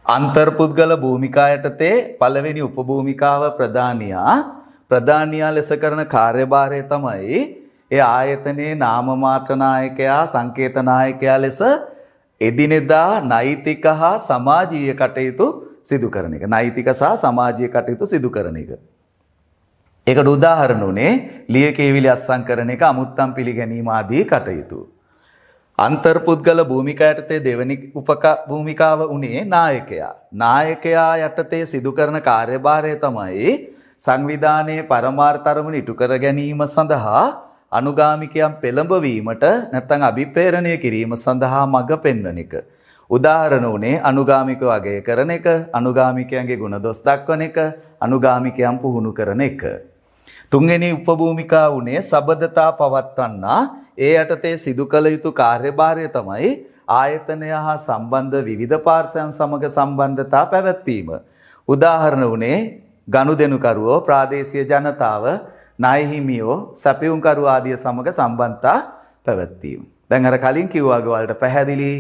අන්තර්පුද්ගල භූමිකා යටතේ පළවෙනි උපභූමිකාව ප්‍රධානියා ප්‍රධානියා ලෙස කරන කාර්යභාරය තමයි ඒ ආයතනයේ නාම මාත්‍ර නායකයා සංකේත නායකයා ලෙස එදිනෙදා නෛතික හා සමාජීය කටයුතු සිදු කරන එක. නෛතික සහ සමාජීය කටයුතු සිදු කරන එක. ඒකට උදාහරණ උනේ ලියකියවිලි අත්සන් කරන එක, අමුත්තම් පිළිගැනීම ආදී කටයුතු. අන්තර්පුද්ගල භූමිකා යටතේ දෙවැනි භූමිකාව උනේ නායකයා. නායකයා යටතේ සිදු කරන කාර්යභාරය තමයි සංවිධානයේ පරමාර්ථ අරමුණු ඉටු කර ගැනීම සඳහා අනුගාමිකයන් පෙළඹවීමට නැත්නම් අභිප්‍රේරණය කිරීම සඳහා මඟ පෙන්වන එක. උදාහරණ උනේ අනුගාමිකව අගය කරන එක, අනුගාමිකයන්ගේ ගුණ දොස් දක්වන එක, අනුගාමිකයන් පුහුණු කරන එක. තුන්වෙනි උපභූමිකා උනේ සබඳතා පවත්වන්නා. ඒ යටතේ සිදු කළ යුතු කාර්යභාරය තමයි ආයතනය හා සම්බන්ධ විවිධ පාර්ශ්වයන් සමග සම්බන්ධතා පැවැත්වීම. උදාහරණ උනේ ගනුදෙනුකරුවෝ, ප්‍රාදේශීය ජනතාව, ණය හිමියෝ, සැපයුම්කරුවෝ ආදිය සමග සම්බන්ධතා පැවැත්වීම. දැන් අර කලින් කිව්වා වලට පැහැදිලි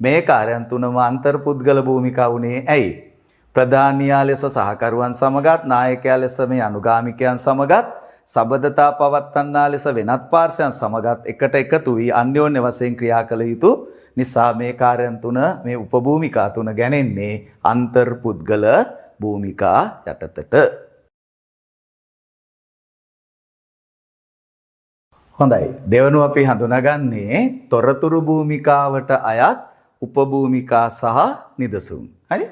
මේ කාර්යයන් තුනම අන්තර්පුද්ගල භූමිකා උනේ ඇයි? ප්‍රධානියා ලෙස සහකරුවන් සමගත්, නායකයා ලෙස මේ අනුගාමිකයන් සමගත්, සබඳතා පවත්වන්නා ලෙස වෙනත් පාර්ශ්වයන් සමගත් එකට එකතු වී අන්‍යෝන්‍ය වශයෙන් ක්‍රියා කළ යුතු නිසා මේ කාර්යයන් තුන, මේ උපභූමිකා තුන ගැනෙන්නේ අන්තර්පුද්ගල භූමිකා යටතට. හොඳයි. දෙවනුව අපි හඳුනාගන්නේ තොරතුරු භූමිකාවට අයත් උපභූමිකා සහ නිදසුන්. හරි?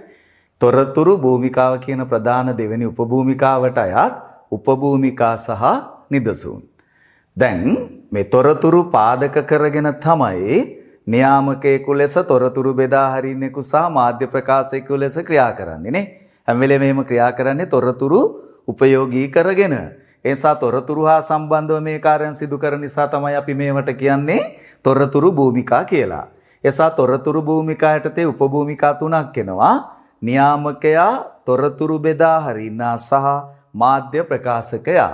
තොරතුරු භූමිකාව කියන ප්‍රධාන දෙවෙනි උපභූමිකාවට අයත් උපභූමිකා සහ නිදසුන්. දැන් මේ තොරතුරු පාදක කරගෙන තමයි නියාමකයෙකු ලෙස තොරතුරු බෙදා හරින්නෙකු සහ මාධ්‍ය ප්‍රකාශකයෙකු ලෙස ක්‍රියා කරන්නේ නේ. හැම වෙලේම එහෙම ක්‍රියා කරන්නේ තොරතුරු උපයෝගී කරගෙන. ඒ නිසා තොරතුරු හා සම්බන්ධව මේ කාර්යයන් සිදු කරන නිසා තමයි අපි මේවට කියන්නේ තොරතුරු භූමිකා කියලා. එසා තොරතුරු භූමිකා යටතේ උපභූමිකා තුනක් එනවා. නියාමකයා, තොරතුරු බෙදා හරින්නා සහ මාධ්‍ය ප්‍රකාශකයා.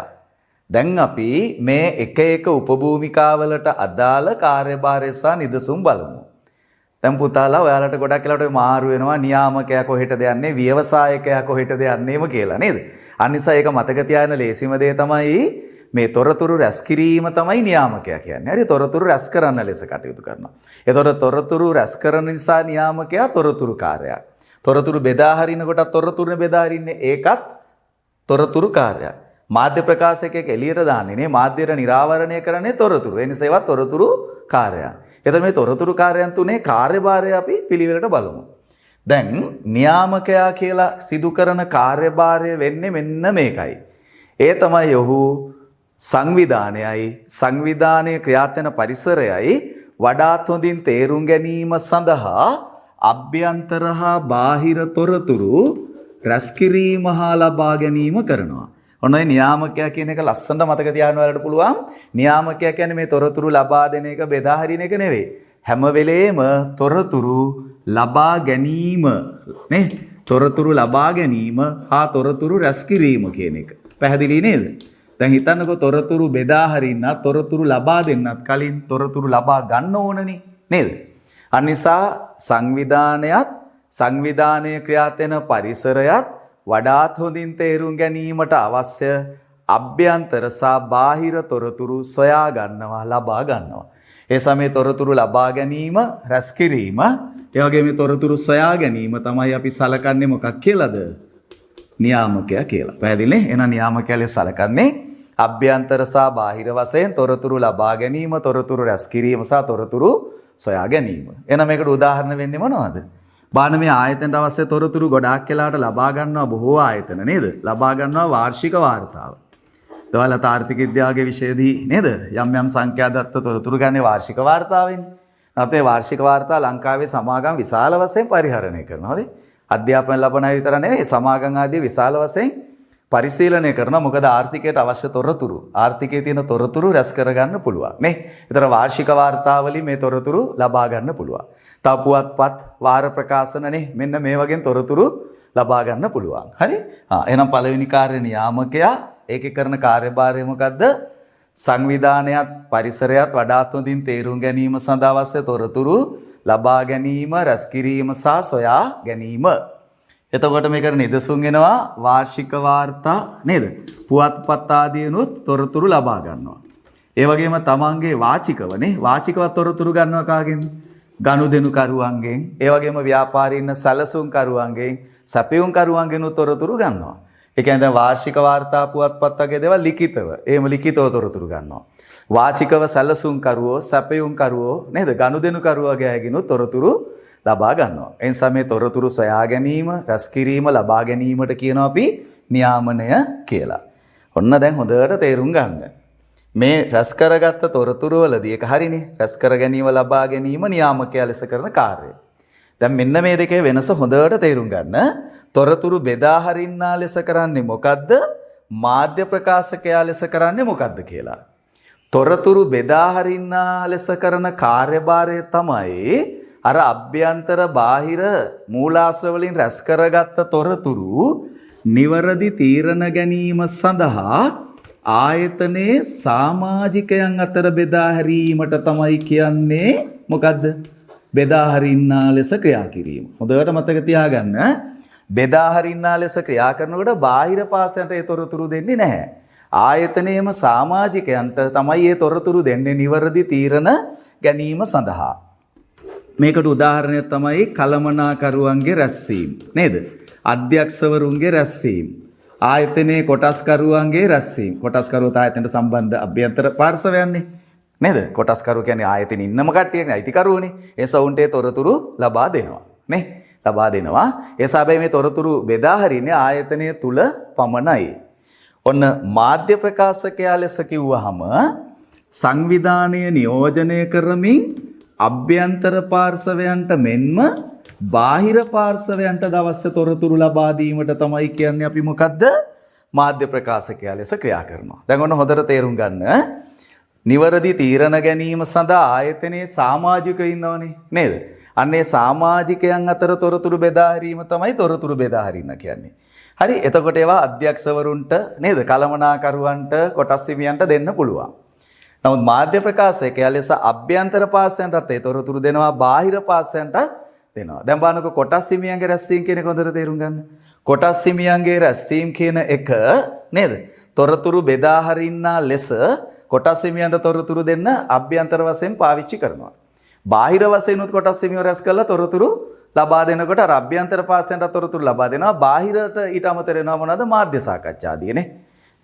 දැන් අපි මේ එක එක උපභූමිකාවලට අදාළ කාර්යභාරය සහ නිදසුන් බලමු. දැන් පුතාලා ඔයාලට ගොඩක් වෙලාවට මාරු වෙනවා නියාමකයා කොහෙටද යන්නේ, ව්‍යවසායකයා කොහෙටද යන්නේම කියලා නේද? අනිසා ඒක මතක තියාගන්න ලේසිම දේ තමයි මේ තොරතුරු රැස් කිරීම තමයි නියාමකයා කියන්නේ. හරි, තොරතුරු රැස් කරන්න ලෙස කටයුතු කරනවා. ඒතකොට තොරතුරු රැස් කරන නිසා නියාමකයා තොරතුරු කාර්යයක්. තොරතුරු බෙදා හරින කොට තොරතුරු බෙදා හරින්නේ ඒකත් තොරතුරු කාර්යයක්. මාධ්‍ය ප්‍රකාශකයෙක් එළියට දාන්නේ නේ, මාධ්‍යයට නිරාවරණය කරන්නේ තොරතුරු. ඒ නිසා ඒවා තොරතුරු කාර්යයක්. එතකොට මේ තොරතුරු කාර්යයන් තුනේ කාර්යභාරය අපි පිළිවෙලට බලමු. දැන් නියාමකයා කියලා සිදු කරන කාර්යභාරය වෙන්නේ මෙන්න මේකයි. ඒ තමයි ඔහු සංවිධානයයි, සංවිධානයේ ක්‍රියාත්මක පරිසරයයි වඩාත් හොඳින් තේරුම් ගැනීම සඳහා අභ්‍යන්තර හා බාහිර තොරතුරු රැස් කිරීම හා ලබා ගැනීම කරනවා. ඔන්න ඔය නියාමකයා කියන එක ලස්සනට මතක තියාගන්න ඔයාලට පුළුවන්. නියාමකයා කියන්නේ මේ තොරතුරු ලබා දෙන එක, බෙදා හරින එක නෙවෙයි. හැම වෙලේම තොරතුරු ලබා ගැනීම නේ, තොරතුරු ලබා ගැනීම හා තොරතුරු රැස් කිරීම කියන එක. පැහැදිලි නේද? දැන් හිතන්නකෝ තොරතුරු බෙදා හරින්නත්, තොරතුරු ලබා දෙන්නත් කලින් තොරතුරු ලබා ගන්න ඕනනේ නේද? අනිසා සංවිධානයත්, සංවිධානයේ ක්‍රියාත්මක පරිසරයත් වඩාත් හොඳින් තේරුම් ගැනීමට අවශ්‍ය අභ්‍යන්තර සහ බාහිර තොරතුරු සොයා ගන්නවා, ලබා ගන්නවා. ඒ සමේ තොරතුරු ලබා ගැනීම, රැස් කිරීම, ඒ වගේම තොරතුරු සොයා ගැනීම තමයි අපි සලකන්නේ මොකක් කියලාද? නියාමකයා කියලා. පැහැදිලි නේ? එහෙනම් නියාමකයා ලෙස සලකන්නේ අභ්‍යන්තර සහ බාහිර වශයෙන් තොරතුරු ලබා ගැනීම, තොරතුරු රැස් කිරීම සහ තොරතුරු සොයා ගැනීම. එහෙනම් මේකට උදාහරණ වෙන්නේ මොනවද? බාන මේ ආයතනට අවශ්‍ය තොරතුරු ගොඩාක් වෙලාවට ලබා ගන්නවා බොහෝ ආයතන නේද? ලබා ගන්නවා වාර්ෂික වාර්තාව. දවල්ට ආර්ථික විද්‍යාවේ විෂයදී නේද? යම් යම් සංඛ්‍යා දත්ත තොරතුරු ගන්නේ වාර්ෂික වාර්තාවෙන්. නැත්නම් වාර්ෂික වාර්තා ලංකාවේ සමාගම් විශාල වශයෙන් පරිහරණය කරනවා. හරි? අධ්‍යාපන ලබන අය විතර නෙවෙයි, සමාගම් ආදී විශාල වශයෙන් පරිශීලනය කරනවා. මොකද ආර්ථිකයට අවශ්‍ය තොරතුරු, ආර්ථිකයේ තියෙන තොරතුරු රැස් කරගන්න පුළුවන් නේ. ඒතර වාර්ෂික වාර්තාවලින් මේ තොරතුරු ලබා ගන්න පුළුවන්. තව පුවත්පත්, වාර ප්‍රකාශන නේ, මෙන්න මේ වගේ තොරතුරු ලබා ගන්න පුළුවන්. හරි? එහෙනම් පළවෙනි කාර්ය නියාමකයා, ඒකේ කරන කාර්යභාරය මොකද්ද? සංවිධානයත් පරිසරයත් වඩාත් හොඳින් තේරුම් ගැනීම සඳහා අවශ්‍ය තොරතුරු ලබා ගැනීම, රැස් කිරීම සහ සොයා ගැනීම. එතකොට මේකට නිදසුන් වෙනවා වාර්ෂික වාර්තා නේද? පුවත්පත් ආදීනුත් තොරතුරු ලබා ගන්නවා. ඒ වගේම තමන්ගේ වාචිකවනේ වාචිකව තොරතුරු ගන්නවා කාගෙන්ද? ගනුදෙනු කරුවන්ගෙන්, ඒ වගේම ව්‍යාපාරී ඉන්න සැලසුම් කරුවන්ගෙන්, සැපයුම් කරුවන්ගෙන් තොරතුරු ගන්නවා. ඒ කියන්නේ දැන් වාර්ෂික වාර්තා පුවත්පත් වගේ දේවල් ලිඛිතව, එහෙම ලිඛිතව තොරතුරු ගන්නවා. වාචිකව සැලසුම් කරුවෝ, සැපයුම් කරුවෝ නේද? ගනුදෙනු කරුවගේ අයගෙනුත් තොරතුරු ලබා ගන්නවා. ඒ නිසා මේ තොරතුරු සොයා ගැනීම, රැස් කිරීම, ලබා ගැනීමට කියනවා අපි නියාමනය කියලා. ඔන්න දැන් හොඳට තේරුම් ගන්න. මේ රැස් කරගත්ත තොරතුරු වලදී එක හරිනේ. රැස් කර ගැනීම, ලබා ගැනීම නියාමකයා ලෙස කරන කාර්යය. දැන් මෙන්න මේ දෙකේ වෙනස හොඳට තේරුම් ගන්න. තොරතුරු බෙදා හරින්නා ලෙස කරන්නේ මොකද්ද? මාධ්‍ය ප්‍රකාශකයා ලෙස කරන්නේ මොකද්ද කියලා. තොරතුරු බෙදා හරින්නා ලෙස කරන කාර්යභාරය තමයි අර අභ්‍යන්තර බාහිර මූලාශ්‍ර වලින් රැස් කරගත්ත තොරතුරු නිවැරදි තීරණ ගැනීම සඳහා ආයතනයේ සමාජිකයන් අතර බෙදා හැරීමට තමයි කියන්නේ මොකද්ද? බෙදා හරින්නා ලෙස ක්‍රියා කිරීම. හොඳට මතක තියාගන්න. බෙදා හරින්නා ලෙස ක්‍රියා කරනකොට බාහිර පාසලට ඒ තොරතුරු දෙන්නේ නැහැ. ආයතනයේම සමාජිකයන්ට තමයි ඒ තොරතුරු දෙන්නේ නිවැරදි තීරණ ගැනීම සඳහා. මේකට උදාහරණයක් තමයි කළමනාකරුවන්ගේ රැස්වීම නේද? අධ්‍යක්ෂවරුන්ගේ රැස්වීම. ආයතනයේ කොටස්කරුවන්ගේ රැස්වීම. කොටස්කරුවෝ ආයතනයට සම්බන්ධ අභ්‍යන්තර පාර්ශවයන්නේ නේද? කොටස්කරු කියන්නේ ආයතනෙ ඉන්නම කට්ටියනේ අයිතිකරුවනේ. ඒ සවුන්ට තොරතුරු ලබා දෙනවා නේ? ලබා දෙනවා. ඒ සාබැයි මේ තොරතුරු බෙදා හරින්නේ ආයතනය තුල පමණයි. ඔන්න මාධ්‍ය ප්‍රකාශකයා ලෙස කිව්වහම සංවිධානය නියෝජනය කරමින් අභ්‍යන්තර පාර්ශවයන්ට මෙන්ම බාහිර පාර්ශවයන්ට අවශ්‍ය තොරතුරු ලබා දීමට තමයි කියන්නේ අපි මොකද්ද? මාධ්‍ය ප්‍රකාශකයා ලෙස ක්‍රියා කරනවා. දැන් ඔන්න හොඳට තේරුම් ගන්න. නිවැරදි තීරණ ගැනීම සඳහා ආයතනයේ සමාජිකයෝ ඉන්නවනේ නේද? අන්නේ සමාජිකයන් අතර තොරතුරු බෙදා හැරීම තමයි තොරතුරු බෙදා හරින්න කියන්නේ. හරි, එතකොට ඒවා අධ්‍යක්ෂවරුන්ට නේද? කළමනාකරුවන්ට, කොටස් හිමියන්ට දෙන්න පුළුවන්. නමුත් මාධ්‍ය ප්‍රකාශකයා ලෙස අභ්‍යන්තර පාර්ශවයන්ටත් ඒ තොරතුරු දෙනවා, බාහිර පාර්ශවයන්ට දෙනවා. දැන් බලන්නකො කොටස් හිමියන්ගේ රැස්වීම කියන එක හොඳට තේරුම් ගන්න. කොටස් හිමියන්ගේ රැස්වීම කියන එක නේද? තොරතුරු බෙදා හරින්නා ලෙස කොටස් හිමියන්ට තොරතුරු දෙන්න අභ්‍යන්තර වශයෙන් පාවිච්චි කරනවා. බාහිර වශයෙන් උත් කොටස් හිමියෝ රැස් කරලා තොරතුරු ලබා දෙනකොට අර අභ්‍යන්තර පාර්ශවයන්ට තොරතුරු ලබා දෙනවා. බාහිරට ඊට අමතර වෙනවා මොනවද? මාධ්‍ය සාකච්ඡා ආදීනේ.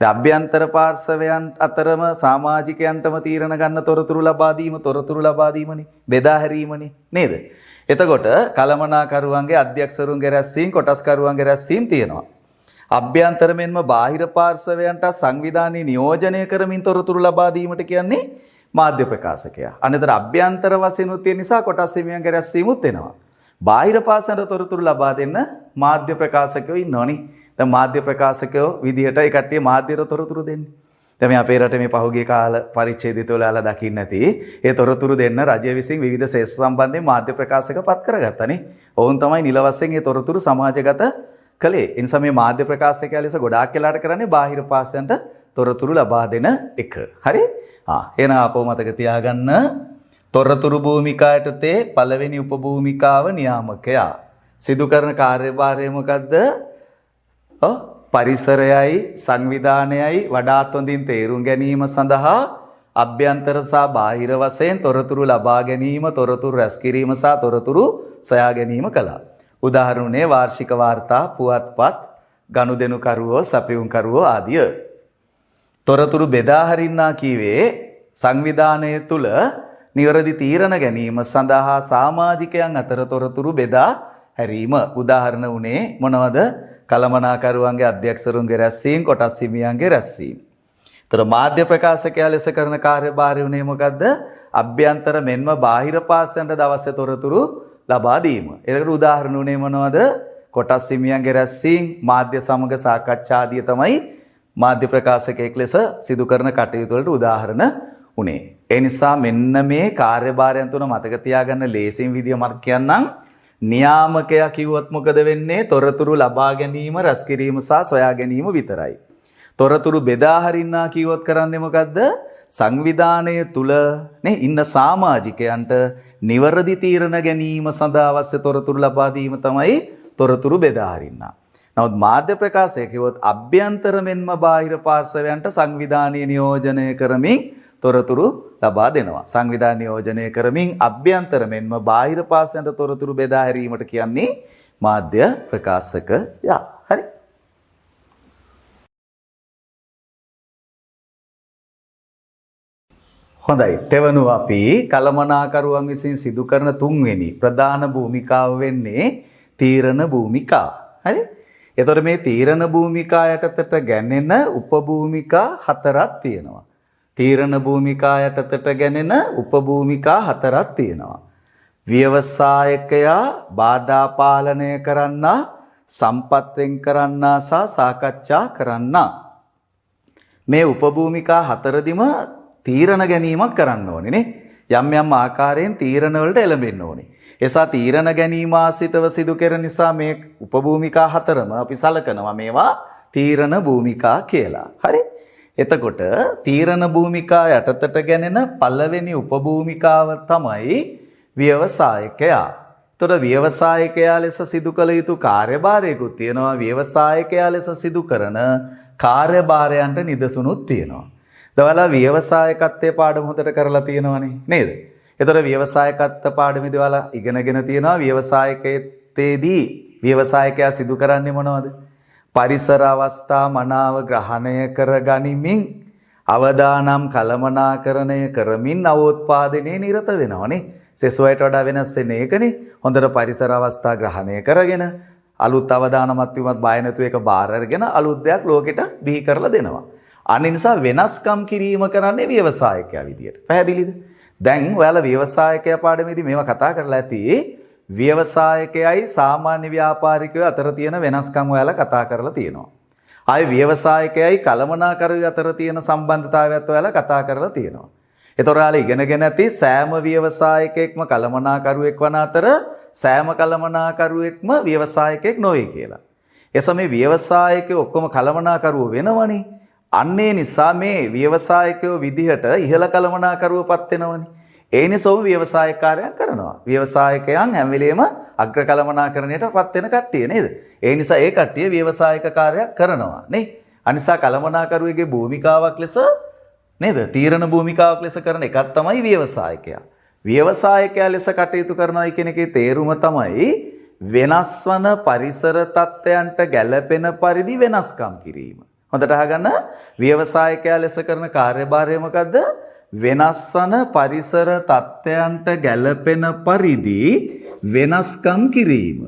දැන් අභ්‍යන්තර පාර්ශවයන් අතරම සමාජිකයන්ටම තීරණ ගන්න තොරතුරු ලබා දීමනේ. බෙදා හැරීමනේ නේද? එතකොට කළමනාකරුවන්ගේ අධ්‍යක්ෂරුන්ගේ රැස්වීම, කොටස්කරුවන්ගේ රැස්වීම තියෙනවා. අභ්‍යන්තර මෙන්ම බාහිර පාර්ශවයන්ට සංවිධානයේ නියෝජනය කරමින් තොරතුරු ලබා දීමට කියන්නේ මාධ්‍ය ප්‍රකාශකයා. අනතර අභ්‍යන්තර වශයෙන් උත් තියෙන නිසා කොටස් හිමියන්ගේ රැස්වීමුත් වෙනවා. බාහිර පාර්ශවයට තොරතුරු ලබා දෙන්න මාධ්‍ය ප්‍රකාශකයෝ ඉන්නවනේ. දැන් මාධ්‍ය ප්‍රකාශකයෝ විදිහට ඒ කට්ටිය මාධ්‍යට තොරතුරු දෙන්නේ. දැන් මේ අපේ රටේ මේ පහුගිය කාල පරිච්ඡේදය තුළ ආලා දකින්න නැති ඒ තොරතුරු දෙන්න රජය විසින් විවිධ ශේෂ්ත්‍ර සම්බන්ධයෙන් මාධ්‍ය ප්‍රකාශක පත් කරගත්තානේ. ඔවුන් තමයි නිල වශයෙන් මේ තොරතුරු සමාජගත කළේ. ඒ නිසා මේ මාධ්‍ය ප්‍රකාශකයා ලෙස ගොඩාක් වෙලාට කරන්නේ බාහිර පාර්ශවයන්ට තොරතුරු ලබා දෙන එක. හරි? එහෙනම් අපව මතක තියාගන්න. තොරතුරු භූමිකායටතේ පළවෙනි උපභූමිකාව නියාමකයා. සිදු කරන කාර්යභාරය මොකද්ද? පරිසරයයි සංවිධානයයි වඩාත් හොඳින් තේරුම් ගැනීම සඳහා අභ්‍යන්තර සහ බාහිර වශයෙන් තොරතුරු ලබා ගැනීම, තොරතුරු රැස් කිරීම සහ තොරතුරු සොයා ගැනීම කළා. උදාහරණේ වාර්ෂික වාර්තා, පුවත්පත්, ගනුදෙනු කරුවෝ, සැපයුම් කරුවෝ ආදිය. තොරතුරු බෙදා හරින්නා කීවේ සංවිධානය තුල නිවැරදි තීරණ ගැනීම සඳහා සමාජිකයන් අතර තොරතුරු බෙදා හැරීම. උදාහරණ උනේ මොනවද? කළමනාකරුවන්ගේ අධ්‍යක්ෂරුන්ගේ රැස්වීම, කොටස් හිමියන්ගේ රැස්වීම. ඒතර මාධ්‍ය ප්‍රකාශකයා ලෙස කරන කාර්යභාරය උනේ මොකද්ද? අභ්‍යන්තර මෙන්ම බාහිර පාර්ශවයන්ට අවශ්‍ය තොරතුරු ලබා දීම. ඒකට උදාහරණ උනේ මොනවද? කොටස් හිමියන්ගේ රැස්වීම, මාධ්‍ය සමග සාකච්ඡා ආදිය තමයි මාධ්‍ය ප්‍රකාශකයෙක් ලෙස සිදු කරන කටයුතු වලට උදාහරණ උනේ. ඒ නිසා මෙන්න මේ කාර්යභාරයන් තුන මතක තියාගන්න ලේසින් විදිය මම කියන්නම්. නියාමකයා කිව්වොත් මොකද වෙන්නේ? තොරතුරු ලබා ගැනීම, රැස් කිරීම සහ සොයා ගැනීම විතරයි. තොරතුරු බෙදා හරින්නා කිව්වොත් කරන්නේ මොකද්ද? සංවිධානය තුල ඉන්න සමාජිකයන්ට නිවැරදි තීරණ ගැනීම සඳහා අවශ්‍ය තොරතුරු ලබා දීම තමයි තොරතුරු බෙදා හරින්නා. නමුත් මාධ්‍ය ප්‍රකාශය කිව්වොත් අභ්‍යන්තර මෙන්ම බාහිර පාර්ශවයන්ට සංවිධානීය නියෝජනය කරමින් තොරතුරු ලබා දෙනවා. සංවිධාන නියෝජනය කරමින් අභ්‍යන්තර මෙන්ම බාහිර පාර්ශවයන්ට තොරතුරු බෙදා හැරීමට කියන්නේ මාධ්‍ය ප්‍රකාශකයා. හරි. හොඳයි. තෙවනුව අපි කළමනාකරුවන් විසින් සිදු කරන තුන්වෙනි ප්‍රධාන භූමිකාව වෙන්නේ තීරණ භූමිකා. හරි? එතකොට මේ තීරණ භූමිකා යටතට ගැනෙන උපභූමිකා හතරක් තියෙනවා. තීරණ භූමිකා යටතට ගැනෙන උපභූමිකා හතරක් තියෙනවා. ව්‍යවසායකයා බාධා පාලනය කරන්නා, සම්පත් වෙන් කරන්නා සහ සාකච්ඡා කරන්නා. මේ උපභූමිකා හතරදිම තීරණ ගැනීමක් කරන්න ඕනේ නේ. යම් යම් ආකාරයෙන් තීරණ වලට එළඹෙන්න ඕනේ. එසා තීරණ ගැනීම ආසිතව සිදු කෙරෙන නිසා මේ උපභූමිකා හතරම අපි සලකනවා මේවා තීරණ භූමිකා කියලා. හරි? එතකොට තීරණ භූමිකා යටතට ගැනෙන පළවෙනි උපභූමිකාව තමයි ව්‍යවසායකයා. එතකොට ව්‍යවසායකයා ලෙස සිදු කළ යුතු කාර්යභාරයකුත් තියෙනවා. ව්‍යවසායකයා ලෙස සිදු කරන කාර්යභාරයන්ට නිදසුනුත් තියෙනවා. දවලා ව්‍යවසායකත්වයේ පාඩම හොදට කරලා තියෙනවනේ නේද? එතකොට ව්‍යවසායකත්ව පාඩමේදී ඔයාලා ඉගෙනගෙන තියෙනවා ව්‍යවසායකයේදී ව්‍යවසායකයා සිදු කරන්නේ මොනවද? පරිසර අවස්ථා මනාව ග්‍රහණය කර ගනිමින් අවදානම් කළමනාකරණය කරමින් නවෝත්පාදනයේ නිරත වෙනවනේ. සෙසුවයට වඩා වෙනස් වෙන්නේ ඒකනේ. හොඳට පරිසර අවස්ථා ග්‍රහණය කරගෙන අලුත් අවදානමත් වීමත් බය නැතුව ඒක බාර අරගෙන අලුත් දෙයක් ලෝකෙට බිහි කරලා දෙනවා. අනිත් නිසා වෙනස්කම් කිරීම කරන්නේ ව්‍යවසායකයා විදියට. පැහැදිලිද? දැන් ඔයාලා ව්‍යවසායකයා පාඩමේදී මේවා කතා කරලා ඇති. ව්‍යවසායකයයි සාමාන්‍ය ව්‍යාපාරිකයෝ අතර තියෙන වෙනස්කම් ඔයාලා කතා කරලා තියෙනවා. ආයේ ව්‍යවසායකයයි කළමනාකරුවෝ අතර තියෙන සම්බන්ධතාවයත් ඔයාලා කතා කරලා තියෙනවා. ඒතොර ඔයාලා ඉගෙනගෙන ඇති සෑම ව්‍යවසායකයෙක්ම කළමනාකරුවෙක් වන අතර සෑම කළමනාකරුවෙක්ම ව්‍යවසායකයෙක් නොවේ කියලා. එසම මේ ව්‍යවසායකයෝ ඔක්කොම කළමනාකරුවෝ වෙනවනේ. අන්නේ නිසා මේ ව්‍යවසායකයෝ විදිහට ඉහළ කළමනාකරුවපත් වෙනවනේ. ඒ නිසාම ව්‍යවසාය කාර්යයක් කරනවා. ව්‍යවසායකයන් හැම වෙලේම අග්‍ර කළමනාකරණයටපත් වෙන කට්ටිය නේද? ඒ නිසා ඒ කට්ටිය ව්‍යවසායක කාර්යයක් කරනවා නේ. අනිසා කළමනාකරුවෙගේ භූමිකාවක් ලෙස නේද? තීරණ භූමිකාවක් ලෙස කරන එකක් තමයි ව්‍යවසායකයා. ව්‍යවසායකයා ලෙස කටයුතු කරනවා කියන එකේ තේරුම තමයි වෙනස් වන පරිසර තත්ත්වයන්ට ගැළපෙන පරිදි වෙනස්කම් කිරීම. හොඳට අහගන්න. ව්‍යවසායකයා ලෙස කරන කාර්යභාරය මොකද්ද? වෙනස් වන පරිසර තත්ත්වයන්ට ගැළපෙන පරිදි වෙනස්කම් කිරීම.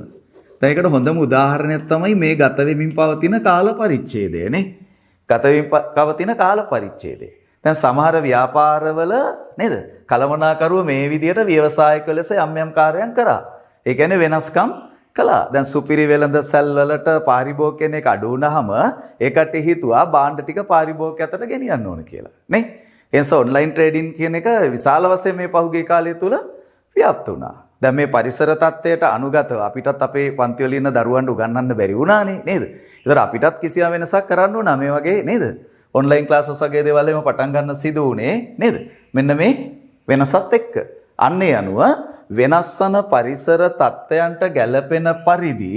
දැන් ඒකට හොඳම උදාහරණයක් තමයි මේ ගත වෙමින් පවතින කාල පරිච්ඡේදය නේ. ගත වෙමින් පවතින කාල පරිච්ඡේදය. දැන් සමහර ව්‍යාපාරවල නේද? කළමනාකරුවෝ මේ විදිහට ව්‍යවසායක ලෙස යම් යම් කාර්යයන් කරා. ඒ කියන්නේ වෙනස්කම් කළා. දැන් සුපිරි වෙළඳ සැල් වලට පාරිභෝගික කෙනෙක් අඩු වුණාම ඒකට හිතුවා භාණ්ඩ ටික පාරිභෝගික අතට ගෙනියන්න ඕන කියලා නේ. එනිසා ඔන්ලයින් ට්‍රේඩින් කියන එක විශාල වශයෙන් මේ පහුගිය කාලය තුල ව්‍යාප්ත වුණා. දැන් මේ පරිසර තත්ත්වයට අනුගතව අපිටත් අපේ පන්ති වල ඉන්න දරුවන්ට උගන්වන්න බැරි වුණානේ නේද? ඒතර අපිටත් කිසියම් වෙනසක් කරන්න උනා මේ වගේ නේද? ඔන්ලයින් ක්ලාසස් වගේ දේවල් එම පටන් ගන්න සිදු වුණේ නේද? මෙන්න මේ වෙනසත් එක්ක. අන්නේ අනුව වෙනස් වන පරිසර තත්ත්වයන්ට ගැළපෙන පරිදි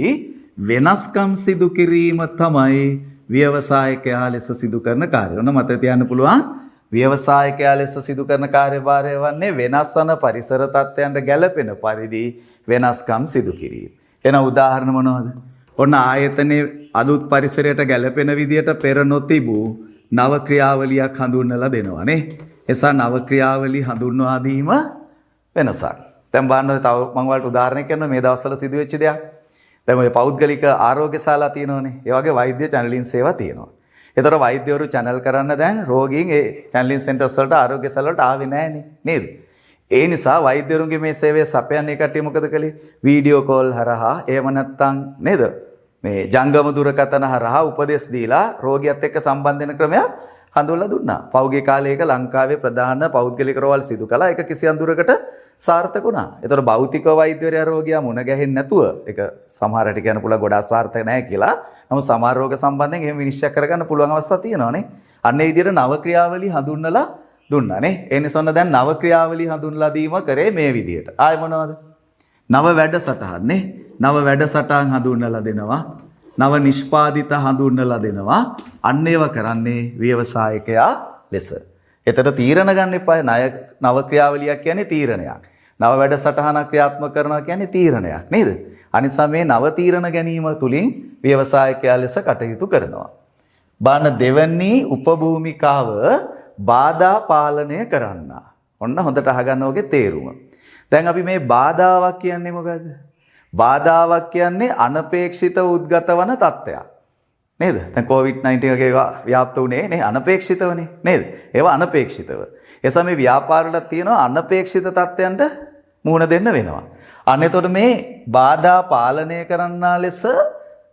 වෙනස්කම් සිදු කිරීම තමයි ව්‍යවසායකයා ලෙස සිදු කරන කාර්යය. ඔන්න මතක තියාගන්න පුළුවන්. ව්‍යවසායකයා ලෙස සිදු කරන කාර්යභාරය වන්නේ වෙනස් වන පරිසර තත්ත්වයන්ට ගැළපෙන පරිදි වෙනස්කම් සිදු කිරීම. එන උදාහරණ මොනවද? ඔන්න ආයතනයේ අලුත් පරිසරයට ගැළපෙන විදියට පෙර නොතිබූ නව ක්‍රියාවලියක් හඳුන්වලා දෙනවා නේ. එසා නව ක්‍රියාවලිය හඳුන්වා දීම වෙනසක්. දැන් බලන්න තව මම වලට උදාහරණයක් කියන්නම් මේ දවස්වල සිදුවෙච්ච දෙයක්. දැන් ඔය පෞද්ගලික ආරෝග්‍යශාලා තියෙනවනේ. ඒ වගේ වෛද්‍ය චැනලින් සේවා තියෙනවා. ඒතර වෛද්‍යවරු channel කරන්න දැන් රෝගීන් ඒ channeling centers වලට ආරෝග්‍යශාල වලට ආවේ නැහනේ නේද? ඒ නිසා වෛද්‍යවරුන්ගේ මේ සේවය සපයන්නේ කට්ටිය මොකද කළේ? වීඩියෝ කෝල් හරහා එහෙම නැත්නම් නේද? මේ ජංගම දුරකථන හරහා උපදෙස් දීලා රෝගියත් එක්ක සම්බන්ධ වෙන ක්‍රමයක් හඳුන්වලා දුන්නා. පෞද්ගලික කාලයක ලංකාවේ ප්‍රධාන පෞද්ගලික රෝහල් සිදු කළා. ඒක කිසියම් දුරකට සාර්ථක වුණා. ඒතර භෞතික වෛද්‍යවරයා රෝගියා මුණ ගැහෙන්නේ නැතුව ඒක සමහරට කියන්න පුළුවන් ගොඩාක් සාර්ථක නැහැ කියලා. නමුත් සමහර රෝග සම්බන්ධයෙන් එහෙම විනිශ්චය කරගන්න පුළුවන් අවස්ථා තියෙනවානේ. අන්න ඒ විදිහට නව ක්‍රියාවලිය හඳුන්වලා දුන්නානේ. ඒ නිසා දැන් නව ක්‍රියාවලිය හඳුන්වලා දීම කරේ මේ විදිහට. ආයෙ මොනවද? නව වැඩසටහන් නේ. නව වැඩසටහන් හඳුන්වලා දෙනවා. නව නිෂ්පාදිත හඳුන්වලා දෙනවා. අන්න ඒව කරන්නේ ව්‍යවසායකයා ලෙස. එතට තීරණ ගන්න එපා. නව ක්‍රියාවලියක් කියන්නේ තීරණයක්. නව වැඩසටහනක් ක්‍රියාත්මක කරනවා කියන්නේ තීරණයක් නේද? අනිසා මේ නව තීරණ ගැනීම තුලින් ව්‍යවසායකයා ලෙස කටයුතු කරනවා. බාන දෙවැනි උපභූමිකාව බාධා පාලනය කරන්න. ඔන්න හොඳට අහගන්න ඕකේ තේරුම. දැන් අපි මේ බාධාවක් කියන්නේ මොකද්ද? බාධාවක් කියන්නේ අනපේක්ෂිතව උද්ගත වන තත්ත්වයක්. නේද? දැන් COVID-19 වගේ ව්‍යාප්ත වුණේ නේ අනපේක්ෂිතවනේ නේද? ඒවා අනපේක්ෂිතව. එසම මේ ව්‍යාපාරවල තියෙනවා අනපේක්ෂිත තත්ත්වයන්ට මුහුණ දෙන්න වෙනවා. අන්න එතකොට මේ බාධා පාලනය කරන්නා ලෙස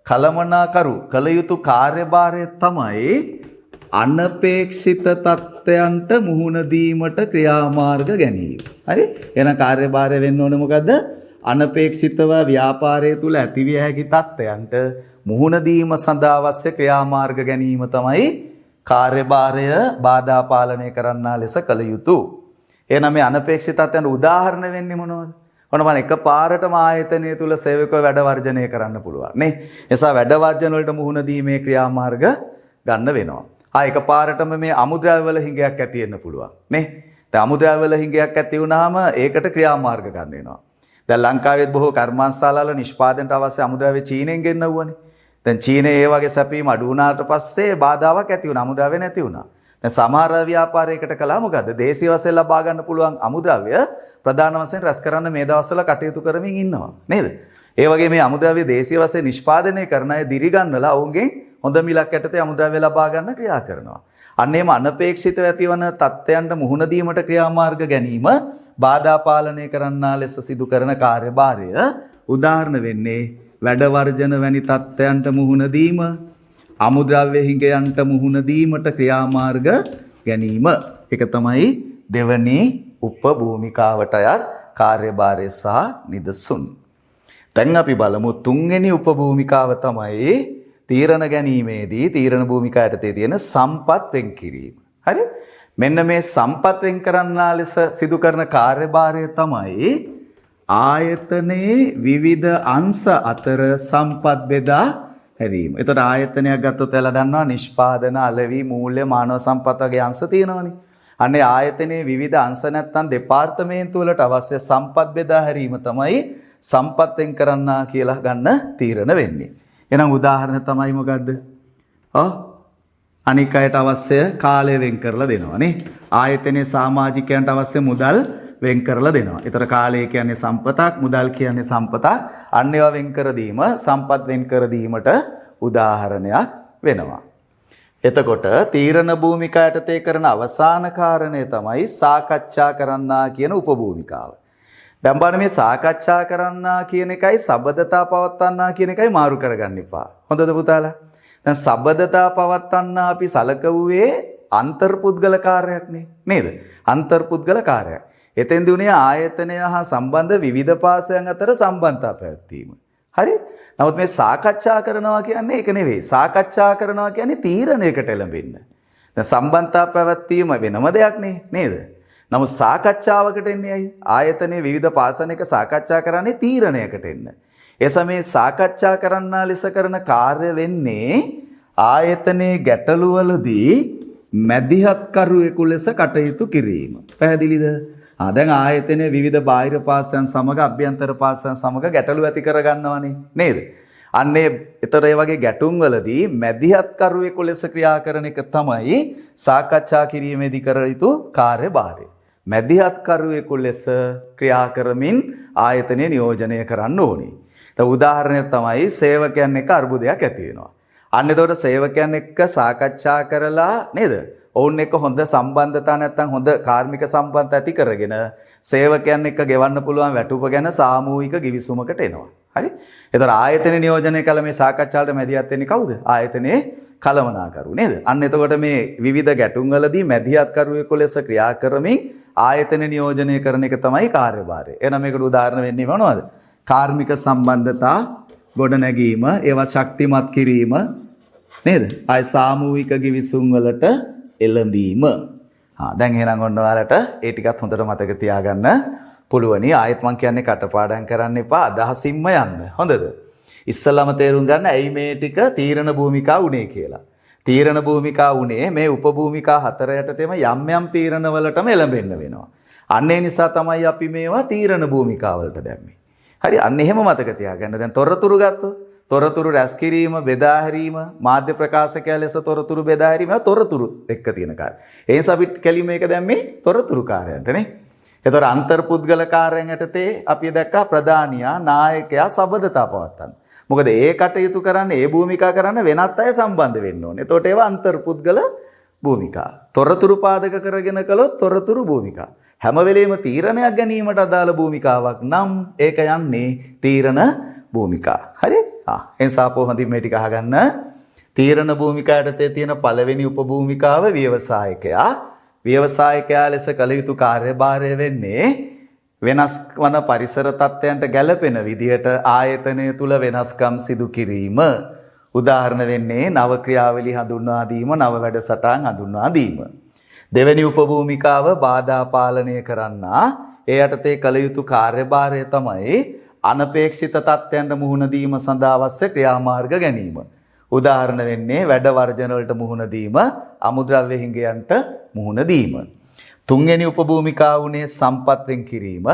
කළමනාකරු කළ යුතු කාර්යභාරය තමයි අනපේක්ෂිත තත්ත්වයන්ට මුහුණ දීමට ක්‍රියාමාර්ග ගැනීම. හරි? එහෙනම් කාර්යභාරය වෙන්න ඕනේ මොකද්ද? අනපේක්ෂිතව ව්‍යාපාරය තුල ඇතිවිය හැකි තත්ත්වයන්ට මුහුණ දීම සඳහා අවශ්‍ය ක්‍රියාමාර්ග ගැනීම තමයි කාර්යභාරය බාධා පාලනය කරන්නා ලෙස කළ යුතු. එහෙනම් මේ අනපේක්ෂිත තත්ත්වයන්ට උදාහරණ වෙන්නේ මොනවද? ඔන්න බලන්න එකපාරටම ආයතනය තුල සේවකව වැඩ වර්ජනය කරන්න පුළුවන් නේ. එසා වැඩ වර්ජන වලට මුහුණ දීමේ ක්‍රියාමාර්ග ගන්න වෙනවා. එකපාරටම මේ අමුද්‍රව්‍ය වල හිඟයක් ඇති වෙන්න පුළුවන් නේ. දැන් අමුද්‍රව්‍ය වල හිඟයක් ඇති වුනහම ඒකට ක්‍රියාමාර්ග ගන්න වෙනවා. දැන් ලංකාවේත් බොහෝ කර්මාන්තශාලාවල නිෂ්පාදනයට අවශ්‍ය අමුද්‍රව්‍ය චීනෙන් ගෙන්නවුවනේ. දැන් චීනයේ ඒ වගේ සැපීම අඩු වුණාට පස්සේ බාධාවක් ඇති වුණා. අමුද්‍රව්‍ය නැති වුණා. දැන් සමහර ව්‍යාපාරයකට කළා මොකද? දේශීය වශයෙන් ලබා ගන්න පුළුවන් අමුද්‍රව්‍ය ප්‍රධාන වශයෙන් රැස් කරන්න මේ දවස්වල කටයුතු කරමින් ඉන්නවා. නේද? ඒ වගේ මේ අමුද්‍රව්‍ය දේශීය වශයෙන් නිෂ්පාදනය කරන අය දිරිගන්නලා ඔවුන්ගෙන් හොඳ මිලක් යටතේ අමුද්‍රව්‍ය ලබා ගන්න ක්‍රියා කරනවා. අන්න එහෙම අනපේක්ෂිතව ඇතිවන තත්ත්වයන්ට මුහුණ දීමට ක්‍රියාමාර්ග ගැනීම බාධා පාලනය කරන්නා ලෙස සිදු කරන කාර්යභාරය උදාහරණ වෙන්නේ වැඩ වර්ජන වැනි තත්ත්වයන්ට මුහුණ දීම, අමුද්‍රව්‍ය හිඟයන්ට මුහුණ දීමට ක්‍රියාමාර්ග ගැනීම. ඒක තමයි දෙවැනි උපභූමිකාවට අයත් කාර්යභාරය සහ නිදසුන්. දැන් අපි බලමු තුන්වෙනි උපභූමිකාව තමයි තීරණ ගැනීමේදී තීරණ භූමිකා යටතේ තියෙන සම්පත් වෙන් කිරීම. හරි? මෙන්න මේ සම්පත් වෙන් කරන්නා ලෙස සිදු කරන කාර්යභාරය තමයි ආයතනයේ විවිධ අංශ අතර සම්පත් බෙදා හැරීම. එතකොට ආයතනයක් ගත්තොත් එලා දන්නවා නිෂ්පාදන, අලෙවි, මූල්‍ය, මානව සම්පත් වගේ අංශ තියෙනවනේ. අනේ ආයතනයේ විවිධ අංශ නැත්තම් දෙපාර්තමේන්තු වලට අවශ්‍ය සම්පත් බෙදා හැරීම තමයි සම්පත් වෙන් කරන්නා කියලා ගන්න තීරණ වෙන්නේ. එහෙනම් උදාහරණ තමයි මොකද්ද? අනික් අයට අවශ්‍ය කාලය වෙන් කරලා දෙනවා නේ. ආයතනයේ සමාජිකයන්ට අවශ්‍ය මුදල් වෙන් කරලා දෙනවා. ඒතර කාලය කියන්නේ සම්පතක්, මුදල් කියන්නේ සම්පතක්. අන්න ඒවා වෙන් කර දීම සම්පත් වෙන් කර දීමට උදාහරණයක් වෙනවා. එතකොට තීරණ භූමිකා යටතේ කරන අවසාන කාරණය තමයි සාකච්ඡා කරන්නා කියන උපභූමිකාව. දැන් බලන්න මේ සාකච්ඡා කරන්නා කියන එකයි සබඳතා පවත්වන්නා කියන එකයි මාරු කරගන්න එපා. හොඳද පුතාලා? දැන් සබඳතා පවත්වන්නා අපි සලකුවේ අන්තර්පුද්ගල කාර්යයක් නේද? අන්තර්පුද්ගල කාර්යයක්. එතෙන්දී උනේ ආයතනය හා සම්බන්ධ විවිධ පාසයන් අතර සම්බන්ධතා පැවැත්වීම. හරි? නමුත් මේ සාකච්ඡා කරනවා කියන්නේ ඒක නෙවෙයි. සාකච්ඡා කරනවා කියන්නේ තීරණයකට එළඹෙන්න. දැන් සම්බන්ධතා පැවැත්වීම වෙනම දෙයක් නේද? නමුත් සාකච්ඡාවකට එන්නේ අය ආයතනයේ විවිධ පාසන එක සාකච්ඡා කරන්නේ තීරණයකට එන්න. ඒ සමේ සාකච්ඡා කරන්නා ලෙස කරන කාර්ය වෙන්නේ ආයතනයේ ගැටලුවලදී මැදිහත්කරුවෙකු ලෙස කටයුතු කිරීම. පැහැදිලිද? දැන් ආයතනයේ විවිධ බාහිර පාසයන් සමග අභ්‍යන්තර පාසයන් සමග ගැටලු ඇති කරගන්නවනේ නේද? අන්නේ ඒතර ඒ වගේ ගැටුම් වලදී මැදිහත්කරුවෙකු ලෙස ක්‍රියා කරන එක තමයි සාකච්ඡා කිරීමේදී කර යුතු කාර්යභාරය. මැදිහත්කරුවෙකු ලෙස ක්‍රියා කරමින් ආයතනය නියෝජනය කරන්න ඕනේ. දැන් උදාහරණයක් තමයි සේවකයන් එක්ක අර්බුදයක් ඇති වෙනවා. අන්න එතකොට සේවකයන් එක්ක සාකච්ඡා කරලා නේද? ඔවුන් එක්ක හොඳ සම්බන්ධතා නැත්නම් හොඳ කාර්මික සම්බන්ධ ඇති කරගෙන සේවකයන් එක්ක ගෙවන්න පුළුවන් වැටුප ගැන සාමූහික ගිවිසුමකට එනවා. හරි? එතකොට ආයතන නියෝජනය කළ මේ සාකච්ඡාවට මැදිහත් වෙන්නේ කවුද? ආයතනයේ කළමනාකරු නේද? අන්න එතකොට මේ විවිධ ගැටුම් වලදී මැදිහත්කරුවෙකු ලෙස ක්‍රියා කරමින් ආයතන නියෝජනය කරන එක තමයි කාර්යභාරය. එහෙනම් මේකට උදාහරණ වෙන්නේ මොනවද? කාර්මික සම්බන්ධතා ගොඩනැගීම, ඒවා ශක්තිමත් කිරීම නේද? ආය සාමූහික ගිවිසුම් වලට එළඹීම. දැන් එහෙනම් ඔන්න ඔයාලට ඒ ටිකත් හොඳට මතක තියාගන්න පුළුවනි. ආයෙත් මං කියන්නේ කටපාඩම් කරන්න එපා. අදහසින්ම යන්න. හොඳද? ඉස්සල්ලාම තේරුම් ගන්න ඇයි මේ ටික තීරණ භූමිකා උනේ කියලා. තීරණ භූමිකා උනේ මේ උපභූමිකා හතර යටතේම යම් යම් තීරණ වලටම එළඹෙන්න වෙනවා. අන්න ඒ නිසා තමයි අපි මේවා තීරණ භූමිකා වලට දැම්මේ. හරි අන්න එහෙම මතක තියාගන්න. දැන් තොරතුරු ගත්තොත් තොරතුරු රැස් කිරීම, බෙදා හැරීම, මාධ්‍ය ප්‍රකාශකයා ලෙස තොරතුරු බෙදා හැරීම තොරතුරු එක්ක තියෙන කාර්ය. ඒ නිසා අපි කැලි මේක දැම්මේ තොරතුරු කාර්යයන්ට නේ. ඒතර අන්තර්පුද්ගල කාර්යයන් යටතේ අපි දැක්කා ප්‍රධානියා, නායකයා සබඳතා පවත්තන්න. මොකද ඒ කටයුතු කරන්න, ඒ භූමිකා කරන්න වෙනත් අය සම්බන්ධ වෙන්න ඕනේ. එතකොට ඒවා අන්තර්පුද්ගල භූමිකා. තොරතුරු පාදක කරගෙන කළොත් තොරතුරු භූමිකා. හැම වෙලෙම තීරණයක් ගැනීමට අදාළ භූමිකාවක් නම් ඒක යන්නේ තීරණ භූමිකා. හරි? එන්සාපෝ හොඳින් මේ ටික අහගන්න. තීරණ භූමිකා යටතේ තියෙන පළවෙනි උපභූමිකාව ව්‍යවසායකයා. ව්‍යවසායකයා ලෙස කළ යුතු කාර්යභාරය වෙන්නේ වෙනස් වන පරිසර තත්ත්වයන්ට ගැළපෙන විදිහට ආයතනය තුල වෙනස්කම් සිදු කිරීම. උදාහරණ වෙන්නේ නව ක්‍රියාවලි හඳුන්වා දීම, නව වැඩසටහන් හඳුන්වා දීම. දෙවෙනි උපභූමිකාව බාධා පාලනය කරන්නා. ඒ යටතේ කළ යුතු කාර්යභාරය තමයි අනපේක්ෂිත තත්ත්වයන්ට මුහුණ දීම සඳහා අවශ්‍ය ක්‍රියාමාර්ග ගැනීම. උදාහරණ වෙන්නේ වැඩ වර්ජන වලට මුහුණ දීම, අමුද්‍රව්‍ය හිඟයන්ට මුහුණ දීම. තුන්වෙනි උපභූමිකාව උනේ සම්පත් වෙන් කිරීම.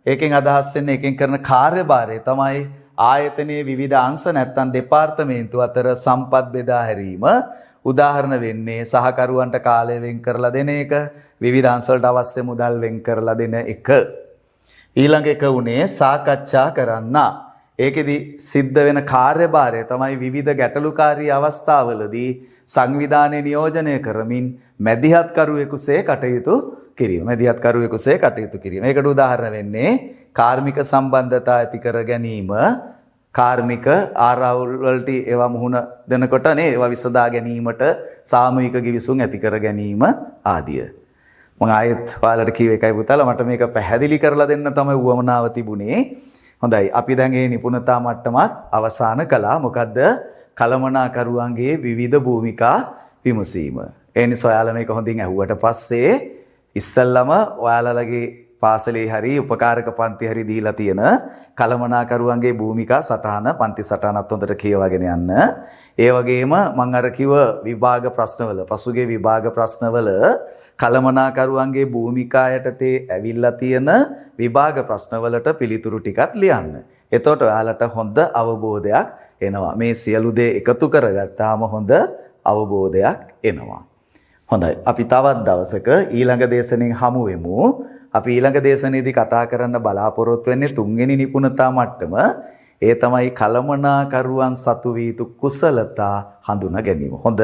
ඒකෙන් අදහස් වෙන්නේ ඒකෙන් කරන කාර්යභාරය තමයි ආයතනයේ විවිධ අංශ නැත්නම් දෙපාර්තමේන්තු අතර සම්පත් බෙදා හැරීම. උදාහරණ වෙන්නේ සහකරුවන්ට කාලය වෙන් කරලා දෙන එක, විවිධ අංශ වලට අවශ්‍ය මුදල් වෙන් කරලා දෙන එක. ඊළඟ එක උනේ සාකච්ඡා කරන්න. ඒකෙදි සිද්ධ වෙන කාර්යභාරය තමයි විවිධ ගැටලුකාරී අවස්ථාවලදී සංවිධානයේ නියෝජනය කරමින් මැදිහත්කරුවෙකුසේ කටයුතු කිරීම. මැදිහත්කරුවෙකුසේ කටයුතු කිරීම. ඒකට උදාහරණ වෙන්නේ කාර්මික සම්බන්ධතා ඇති කර ගැනීම, කාර්මික ආරවුල් වලට ඒවා මුහුණ දෙනකොට නේ ඒවා විසඳා ගැනීමට සාමූහික ගිවිසුම් ඇති කර ගැනීම ආදිය. මම ආයෙත් ඔයාලට කිව්ව එකයි පුතාලා මට මේක පැහැදිලි කරලා දෙන්න තමයි උවමනාව තිබුණේ. හොඳයි අපි දැන් මේ නිපුණතා මට්ටමත් අවසන් කළා. මොකද්ද? කළමනාකරුවන්ගේ විවිධ භූමිකා විමසීම. ඒ නිසා ඔයාලා මේක හොඳින් අහුවට පස්සේ ඉස්සල්ලාම ඔයාලලගේ පාසලේ හරි උපකාරක පන්ති හරි දීලා තියෙන කළමනාකරුවන්ගේ භූමිකා සටහන පන්ති සටහනත් හොඳට කියවගෙන යන්න. ඒ වගේම මම අර කිව්ව විභාග ප්‍රශ්නවල පසුගිය විභාග ප්‍රශ්නවල කළමනාකරුවන්ගේ භූමිකා යටතේ ඇවිල්ලා තියෙන විභාග ප්‍රශ්නවලට පිළිතුරු ටිකක් ලියන්න. එතකොට ඔයාලට හොඳ අවබෝධයක් එනවා. මේ සියලු දේ එකතු කරගත්තාම හොඳ අවබෝධයක් එනවා. හොඳයි. අපි තවත් දවසක ඊළඟ දේශනෙන් හමු වෙමු. අපි ඊළඟ දේශනයේදී කතා කරන්න බලාපොරොත්තු වෙන්නේ තුන්වෙනි නිපුණතා මට්ටම. ඒ තමයි කළමනාකරුවන් සතු වී යුතු කුසලතා හඳුනා ගැනීම. හොඳ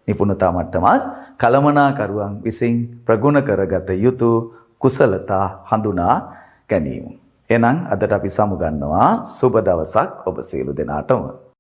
නිපුණතා මට්ටමත් කළමනාකරුවන් විසින් ප්‍රගුණ කරගත යුතු කුසලතා හඳුනා ගැනීම. එහෙනම් අදට අපි සමුගන්නවා. සුබ දවසක් ඔබ සියලු දෙනාටම.